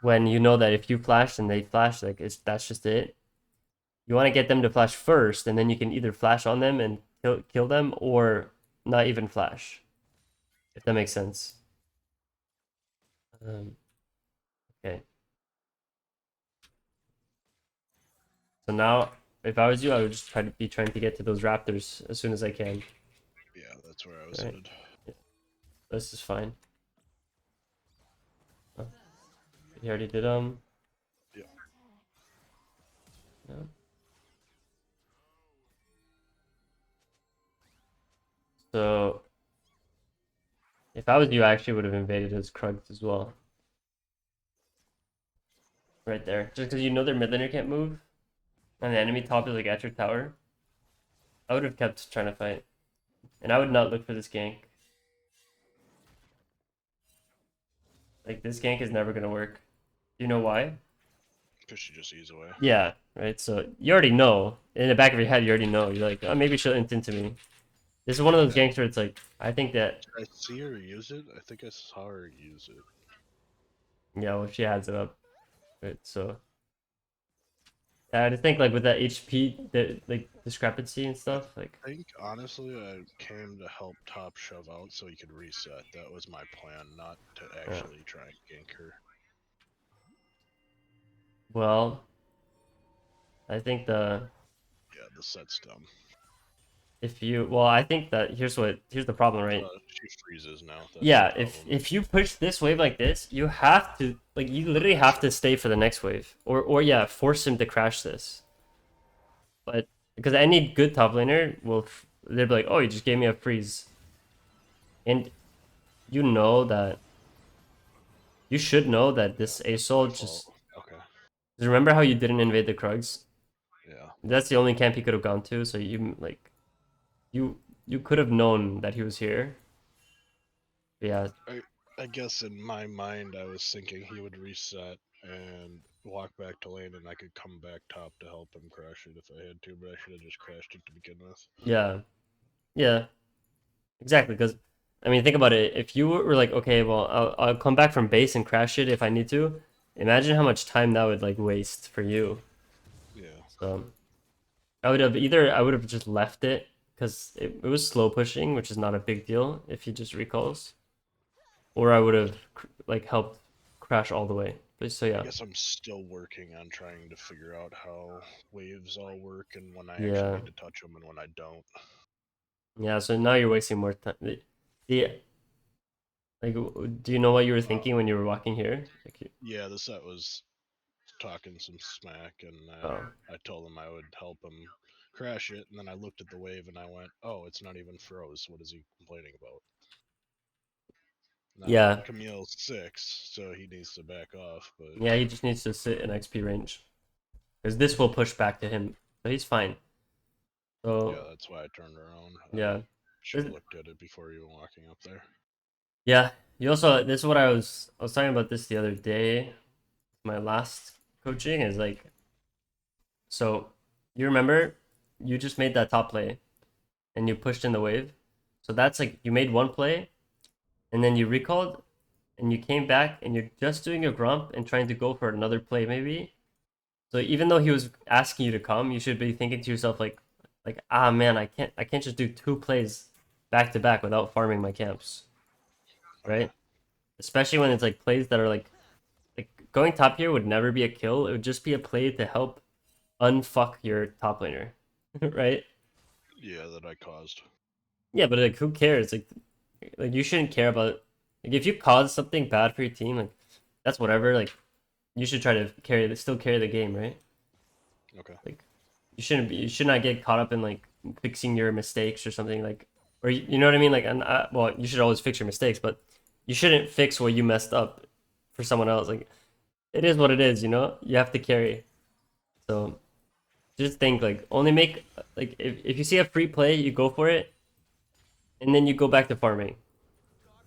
when you know that if you flash and they flash, like that's just it. You want to get them to flash first, and then you can either flash on them and kill them, or not even flash, if that makes sense. Um, okay, so now if I was you, I would just try to be trying to get to those raptors as soon as I can. Yeah, that's where I was Right, headed. yeah, this is fine. Oh, he already did Yeah. yeah. So if I was you, I actually would have invaded his Krugs as well. Right there. Just because you know their mid laner can't move, and the enemy top is like at your tower. I would have kept trying to fight. And I would not look for this gank. Like, this gank is never going to work. Do you know why? Because she just ease away. Yeah, right? So you already know. In the back of your head, you already know. You're like, oh, maybe she'll int into me. This is one of those Yeah. ganks where it's like, I think that, Did I see her use it? I think I saw her use it. yeah, well, she adds it up. Right? So I just think, like, with that HP, the like discrepancy and I stuff, like, think, honestly, I came to help Top shove out so he could reset. That was my plan, not to yeah. actually try and gank her. Well, I think Yeah, the set's dumb. I think that here's the problem, right? She freezes now. That's the Yeah, if problem. if you push this wave like this, you have to like you literally Crash have it. to stay for the next wave, or yeah, force him to crash this. But because any good top laner will, they'll be like, oh, you just gave me a freeze, and you know that you should know that Yeah, this that's my ASOL fault. just. Okay. Remember how you didn't invade the Krugs? Yeah. That's the only camp he could have gone to. So you you could have known that he was here. But yeah, I guess in my mind, I was thinking he would reset and walk back to lane, and I could come back top to help him crash it if I had to. But I should have just crashed it to begin with. yeah, yeah. Exactly, because I mean, think about it. If you were like, okay, well, I'll come back from base and crash it if I need to. Imagine how much time that would like waste for you. Yeah. So I would have just left it because it was slow pushing, which is not a big deal if he just recalls, or I would have like helped crash all the way. But so I yeah, guess I'm still working on trying to figure out how waves all work and when I actually yeah, need to touch them and when I don't. yeah. So now you're wasting more time. The like, do you know what you were Uh, thinking when you were walking here? Like, yeah, the set was talking some smack, and then oh, I told him I would help him crash it, and then I looked at the wave and I went, "Oh, it's not even froze. What is he complaining about?" Now yeah, Camille's 6, so he needs to back off. But yeah. He just needs to sit in XP range. Because this will push back to him. So he's fine. yeah, So that's why I turned around. I yeah. should have This- looked at it before even walking up there. yeah. You also this is what I was talking about this the other day. My last coaching is like, so you remember you just made that top play and you pushed in the wave. So that's like you made one play and then you recalled and you came back and you're just doing your grump and trying to go for another play maybe. So even though he was asking you to come, you should be thinking to yourself like ah man, I can't just do two plays back to back without farming my camps, Okay. right? Especially when it's like plays that are like going top here would never be a kill. It would just be a play to help unfuck your top laner, right? Yeah, that I caused. Yeah, but like who cares? Like you shouldn't care about like if you cause something bad for your team, like that's whatever. Like you should try to still carry the game, right? Okay. Like you should not get caught up in like fixing your mistakes or something like or you know what I mean, like and well you should always fix your mistakes, but you shouldn't fix what you messed up for someone else. Like it is what it is, you know? You have to carry. So just think like only make like if you see a free play, you go for it and then you go back to farming.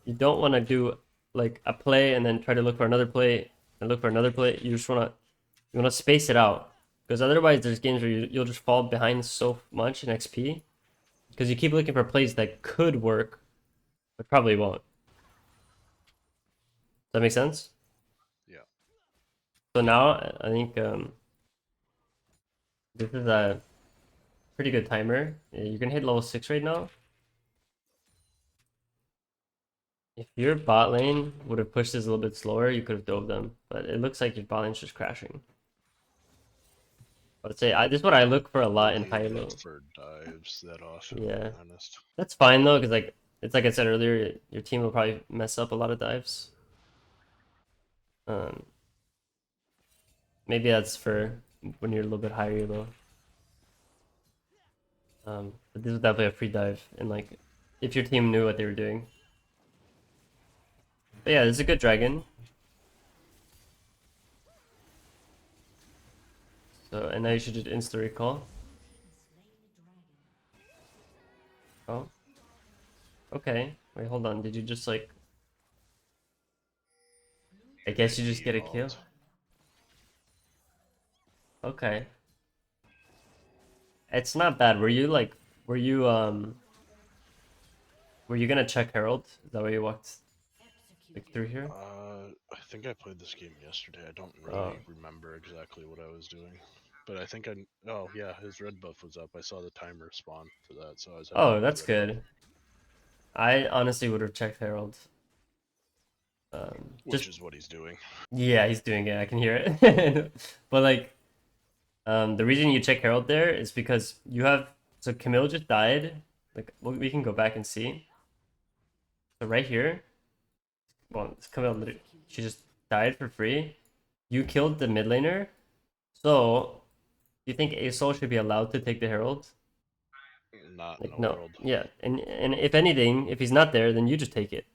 You don't want to do like a play and then try to look for another play and look for another play. You want to space it out because otherwise there's games where you'll just fall behind so much in XP because you keep looking for plays that could work but probably won't. Does that make sense? Yeah. So now I think this is a pretty good timer. You can hit level 6 right now. If your bot lane would have pushed this a little bit slower, you could have dove them. But it looks like your bot lane's just crashing. But say this is what I look for a lot in Really high look low. for dives that often, to Yeah, be honest. that's fine though, because like it's like I said earlier, your team will probably mess up a lot of dives. Um, maybe that's for when you're a little bit higher elo. But this is definitely a free dive, and like if your team knew what they were doing. But yeah, this is a good dragon. So and now you should just insta recall. Oh, okay. Wait, hold on. Did you just like? I guess you just get a kill. Default. Okay, it's not bad. Were you were you gonna check Herald? Is that why you walked like through here? I think I played this game yesterday. I don't Oh, really remember exactly what I was doing. But I think I. Oh, yeah, his red buff was up. I saw the timer spawn for that, so I was happy oh, with that's red buff. good. I honestly would have checked Herald. Just Which is what he's doing. yeah, he's doing it. I can hear it. But like, the reason you check Herald there is because you have so Camille just died. Like, we can go back and see. So right here, well, it's Camille. She just died for free. You killed the mid laner. So, do you think ASOL should be allowed to take the Herald? Not in Like, the no. world. Yeah, and if anything, if he's not there, then you just take it.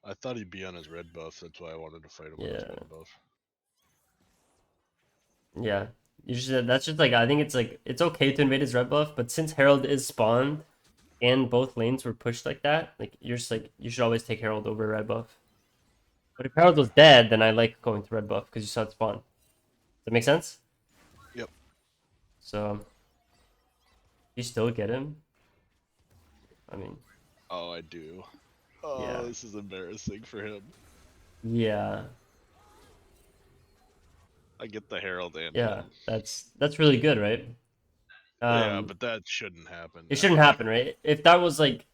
I thought he'd be on his red buff. That's why I wanted to fight him on his Yeah, red buff. yeah. You just that's just like I think it's like it's okay to invade his red buff, but since Herald is spawned and both lanes were pushed like that, like you're just like you should always take Herald over red buff. But if Herald was dead, then I like going to red buff because you saw it spawn. Does that make sense? Yep. So you still get him. I mean, Oh, I do. yeah, Oh, this is embarrassing for him. yeah, I get the Herald and yeah. him. That's really good, right? Yeah, Um, but that shouldn't happen it shouldn't ever. happen, right? If that was like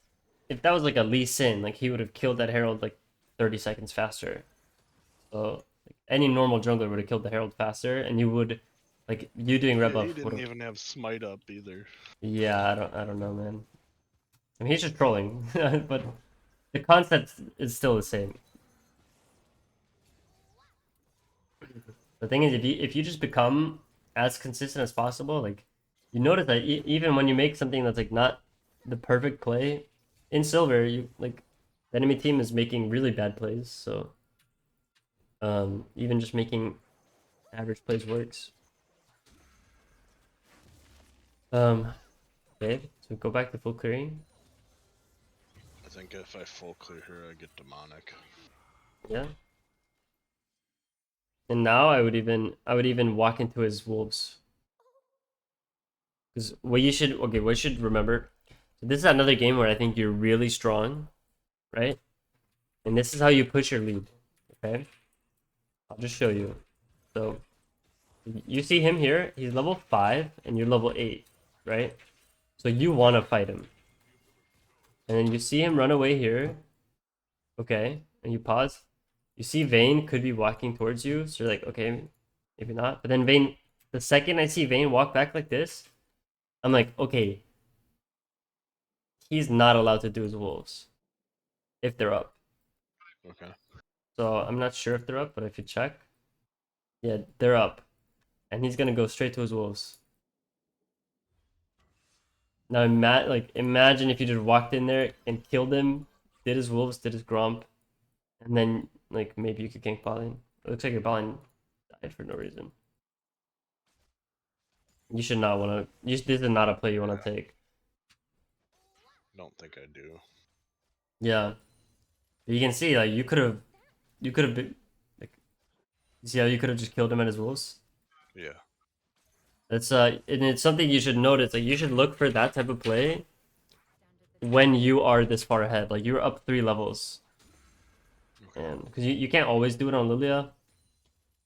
a Lee Sin, like he would have killed that Herald like 30 seconds faster. So like, any normal jungler would have killed the Herald faster, and you would like you doing red He buff would didn't have. even have smite up either. Yeah, I don't know, man. I mean, he's just trolling, but the concept is still the same. The thing is, if you just become as consistent as possible, like you notice that even when you make something that's like not the perfect play in silver, you like the enemy team is making really bad plays. So even just making average plays works. Um, okay, so go back to full clearing. I think if I full clear her, I get demonic. Yeah. And now I would even walk into his wolves. Because what you should remember. So this is another game where I think you're really strong, right? And this is how you push your lead. Okay? I'll just show you. So you see him here, he's level 5 and you're level 8, right? So you wanna fight him. And then you see him run away here. Okay, and you pause. You see Vayne could be walking towards you, so you're like, okay, maybe not. But then Vayne, the second I see Vayne walk back like this, I'm like, okay, he's not allowed to do his wolves if they're up. Okay. So I'm not sure if they're up, but if you check, yeah, they're up, and he's gonna go straight to his wolves. Now, imagine if you just walked in there and killed him, did his wolves, did his grump. and then like maybe you could gank bot lane. It looks like your bot lane died for no reason. You should not want to. This is not a play you want Yeah, to take. don't think I do. Yeah, you can see like you could have been like you see how you could have just killed him at his wolves. Yeah. That's and it's something you should notice. Like you should look for that type of play when you are this far ahead. Like you're up 3 levels, Okay. and because you can't always do it on Lillia.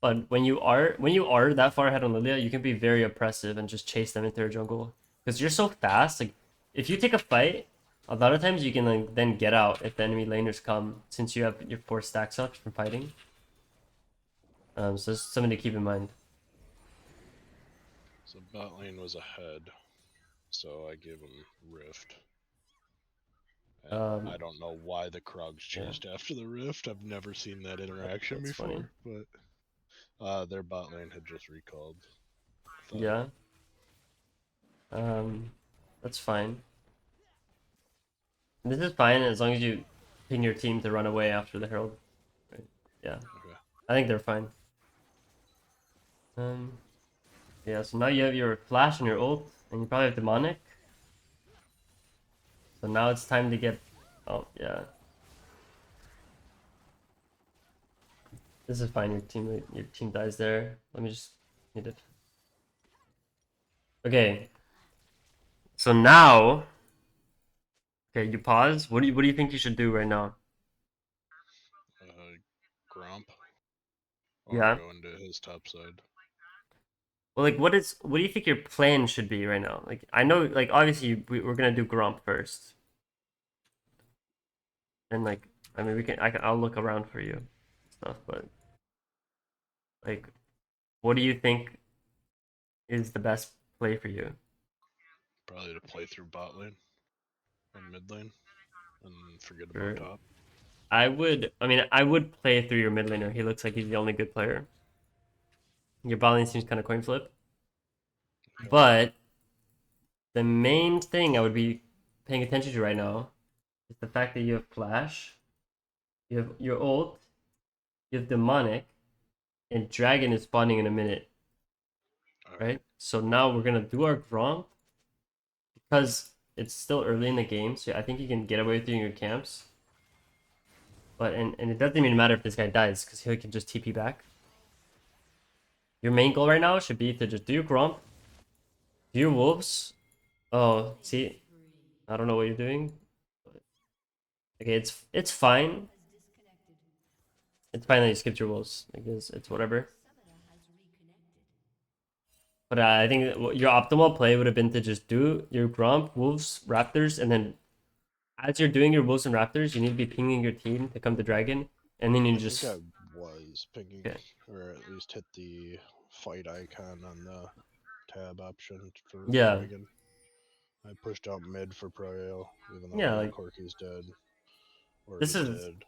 But when you are that far ahead on Lillia, you can be very oppressive and just chase them into their jungle because you're so fast. Like if you take a fight, a lot of times you can like then get out if the enemy laners come since you have your 4 stacks up from fighting. So it's something to keep in mind. So bot lane was ahead, so I gave him Rift. And Um, I don't know why the Krogs yeah, chased after the Rift. I've never seen that interaction that's funny. before, but their bot lane had just recalled. I thought. Yeah, um, that's fine. This is fine as long as you ping your team to run away after the herald. Right? Yeah, Okay. I think they're fine. Um, yeah. So now you have your flash and your ult, and you probably have demonic. So now it's time to get. Oh yeah, this is fine. Your team dies there. Let me just need it. Okay. So now, okay, you pause. What do you think you should do right now? Gromp or Yeah. go into his top side. Well, like, what do you think your plan should be right now? Like, I know, like, obviously we're gonna do Grump first, and like, I mean, I'll look around for you, stuff, but like, what do you think is the best play for you? Probably to play through bot lane and mid lane and forget about Or top. I would play through your mid laner. He looks like he's the only good player. Your bot lane seems kind of coin flip, Okay. but the main thing I would be paying attention to right now is the fact that you have flash, you have your ult, you have demonic, and dragon is spawning in a minute, Alright. right? So now we're gonna do our Gronk because it's still early in the game, so I think you can get away with doing your camps. But and it doesn't even matter if this guy dies because he can just TP back. Your main goal right now should be to just do your Gromp, do your wolves. Oh, see, I don't know what you're doing. Okay, it's fine. It's fine that you skipped your wolves. Like it's whatever. But I think your optimal play would have been to just do your Gromp, wolves, raptors, and then as you're doing your wolves and raptors, you need to be pinging your team to come to dragon, and then you I think I just was pinging, okay. or at least hit the fight icon on the tab option for Yeah, dragon. I pushed out mid for Proyo, even though I yeah. know Like Corky's dead, or this he's is dead.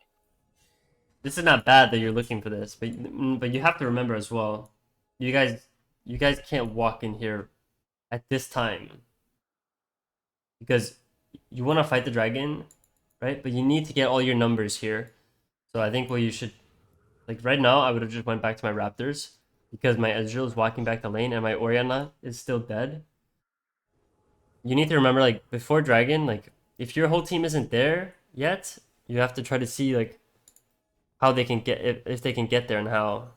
this is not bad that you're looking for this, but you have to remember as well, you guys you guys can't walk in here at this time because you want to fight the dragon, right? But you need to get all your numbers here. So I think what you should like right now, I would have just went back to my Raptors because my Ezreal is walking back the lane and my Orianna is still dead. You need to remember, like before dragon, like if your whole team isn't there yet, you have to try to see like how they can get if they can get there and how.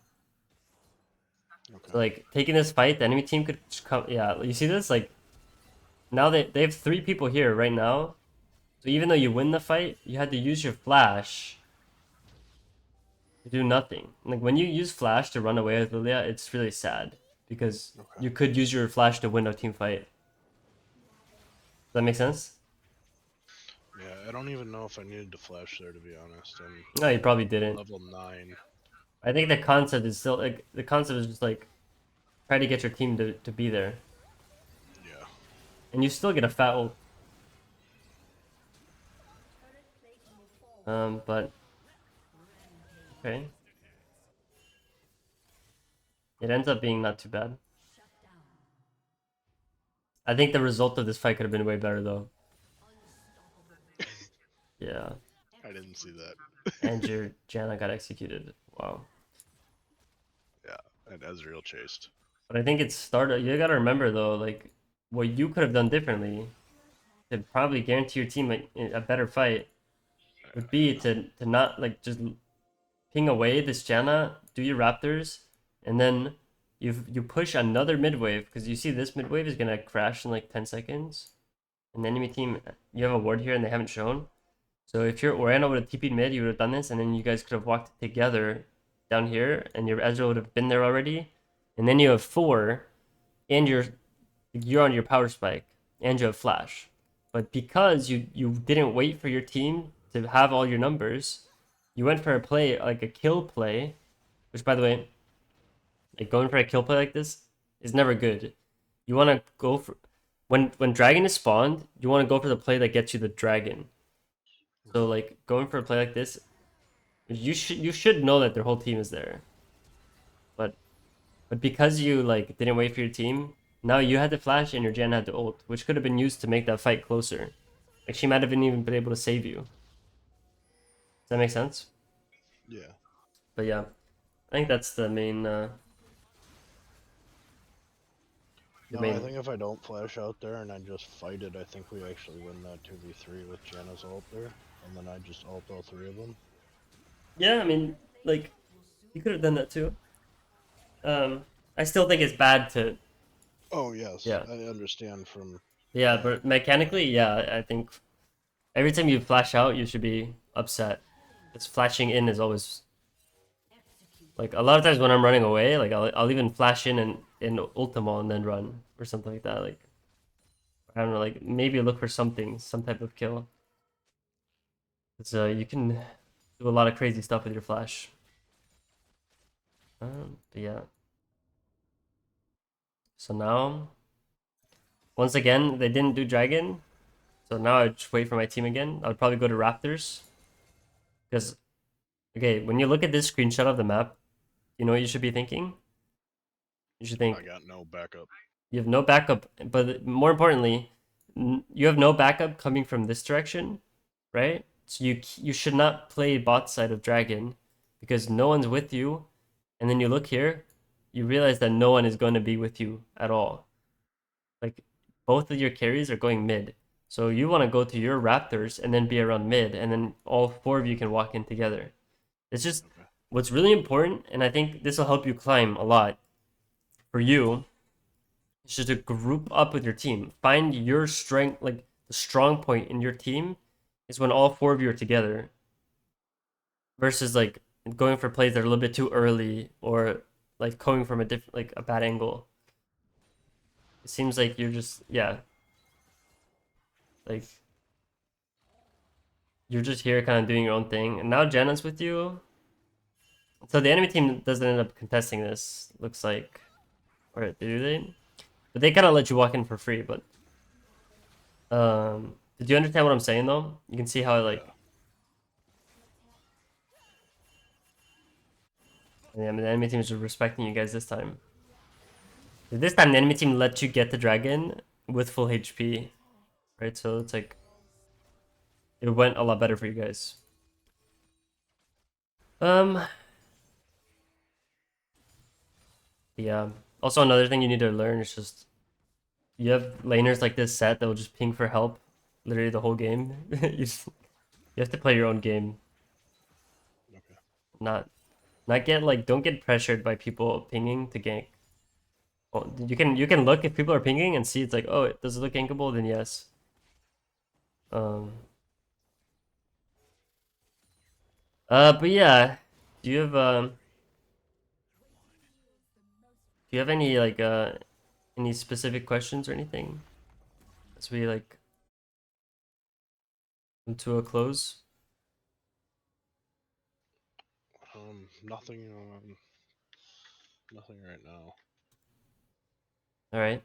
Okay. So like taking this fight, the enemy team could come. Yeah, you see this? Like now they have 3 people here right now. So even though you win the fight, you had to use your flash to do nothing. Like when you use flash to run away with Lilia, it's really sad because Okay. you could use your flash to win a team fight. Does that make sense? Yeah, I don't even know if I needed to flash there, to be honest. I'm No, you probably didn't. level 9. I think the concept is still like the concept is just like try to get your team to be there, Yeah. and you still get a fat ult. But okay, it ends up being not too bad. I think the result of this fight could have been way better though. Yeah. I didn't see that. and your Janna got executed. Wow. Yeah, and Ezreal chased. But I think it started. You gotta remember though, like what you could have done differently to probably guarantee your team a better fight would be to not like just ping away this Janna, do your Raptors, and then you push another mid wave because you see this mid wave is gonna crash in like 10 seconds. And the enemy team, you have a ward here and they haven't shown. So if your Orianna would have TP'd mid, you would have done this, and then you guys could have walked together down here, and your Ezreal would have been there already. And then you have 4, and you're on your power spike, and you have flash. But because you didn't wait for your team to have all your numbers, you went for a play like a kill play, which by the way, like going for a kill play like this is never good. You want to go for when dragon is spawned, you want to go for the play that gets you the dragon. So like going for a play like this, you should know that their whole team is there. But because you like didn't wait for your team, now you had to flash and your Jan had to ult, which could have been used to make that fight closer. Like she might have even been able to save you. Does that make sense? Yeah. But yeah, I think that's the No, I main. think if I don't flash out there and I just fight it, I think we actually win that 2v3 with Janna's ult there. And then I just ult all 3 of them. Yeah, I mean, like you could have done that too. I still think it's bad to. Oh, yes. Yeah, I understand from. yeah, Yeah. but mechanically, yeah, I think every time you flash out, you should be upset. Because flashing in is always like a lot of times when I'm running away, like I'll even flash in Ultimo and then run or something like that. Like I don't know, like maybe look for something, some type of kill. Because you can do a lot of crazy stuff with your flash. But yeah. So now, once again, they didn't do dragon. So now I just wait for my team again. I would probably go to Raptors. Because, okay, when you look at this screenshot of the map, you know what you should be thinking? You should I think got no backup. you have no backup, but more importantly, you have no backup coming from this direction, right? So you should not play bot side of dragon because no one's with you, and then you look here, you realize that no one is going to be with you at all. Like both of your carries are going mid, so you want to go to your Raptors and then be around mid, and then all 4 of you can walk in together. It's just Okay. what's really important, and I think this will help you climb a lot for you is just to group up with your team. Find your strength, like the strong point in your team is when all 4 of you are together versus like going for plays that are a little bit too early or like coming from a different, like a bad angle. It seems like you're just, yeah, like you're just here kind of doing your own thing. And now Janna's with you. So the enemy team doesn't end up contesting this, looks like. Or do they? But they kind of let you walk in for free, but did you understand what I'm saying though? You can see how like Yeah. yeah, I mean, the enemy team is respecting you guys this time. This time the enemy team let you get the dragon with full HP, right? So it's like it went a lot better for you guys. Um, yeah. Also, another thing you need to learn is just you have laners like this set that will just ping for help literally the whole game. You have to play your own game, Okay. not get like don't get pressured by people pinging to gank. Well, you can look if people are pinging and see it's like, oh, does it look gankable? Then yes. Um. But yeah, do you have do you have any specific questions or anything as we like come to a close? Nothing. Nothing right now. All right.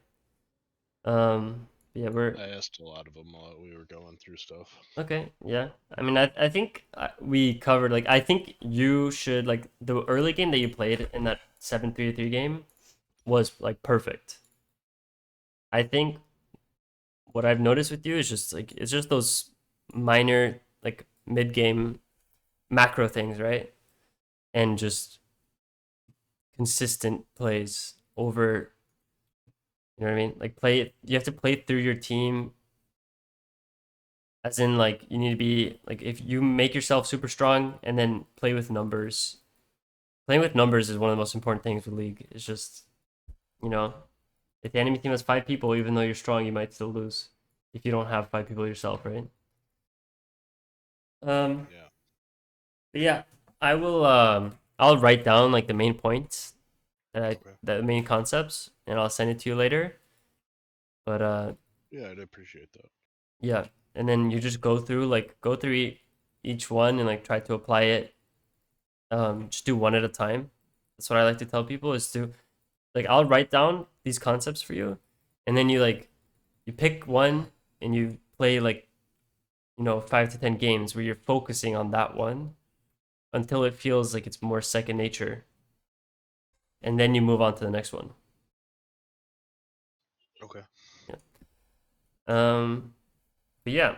Yeah, we're I asked a lot of them while we were going through stuff. okay. Yeah, I mean, I think we covered like I think you should like the early game that you played in that 7-3-3 game was like perfect. I think what I've noticed with you is just like it's just those minor like mid game macro things, right? And just consistent plays over, you know what I mean? Like play you have to play through your team, as in like you need to be like, if you make yourself super strong and then play with numbers. Playing with numbers is one of the most important things with League. It's just, you know, if the enemy team has 5 people, even though you're strong, you might still lose if you don't have 5 people yourself, right? Um, Yeah. but yeah, I'll write down like the main points Okay. the main concepts, and I'll send it to you later. But Yeah, I'd appreciate that. yeah, and then you just go through each one and like try to apply it. Just do one at a time. That's what I like to tell people, is to like, I'll write down these concepts for you, and then you pick one and you play like, 5 to 10 games where you're focusing on that one until it feels like it's more second nature, and then you move on to the next one. Okay. Yeah. But yeah,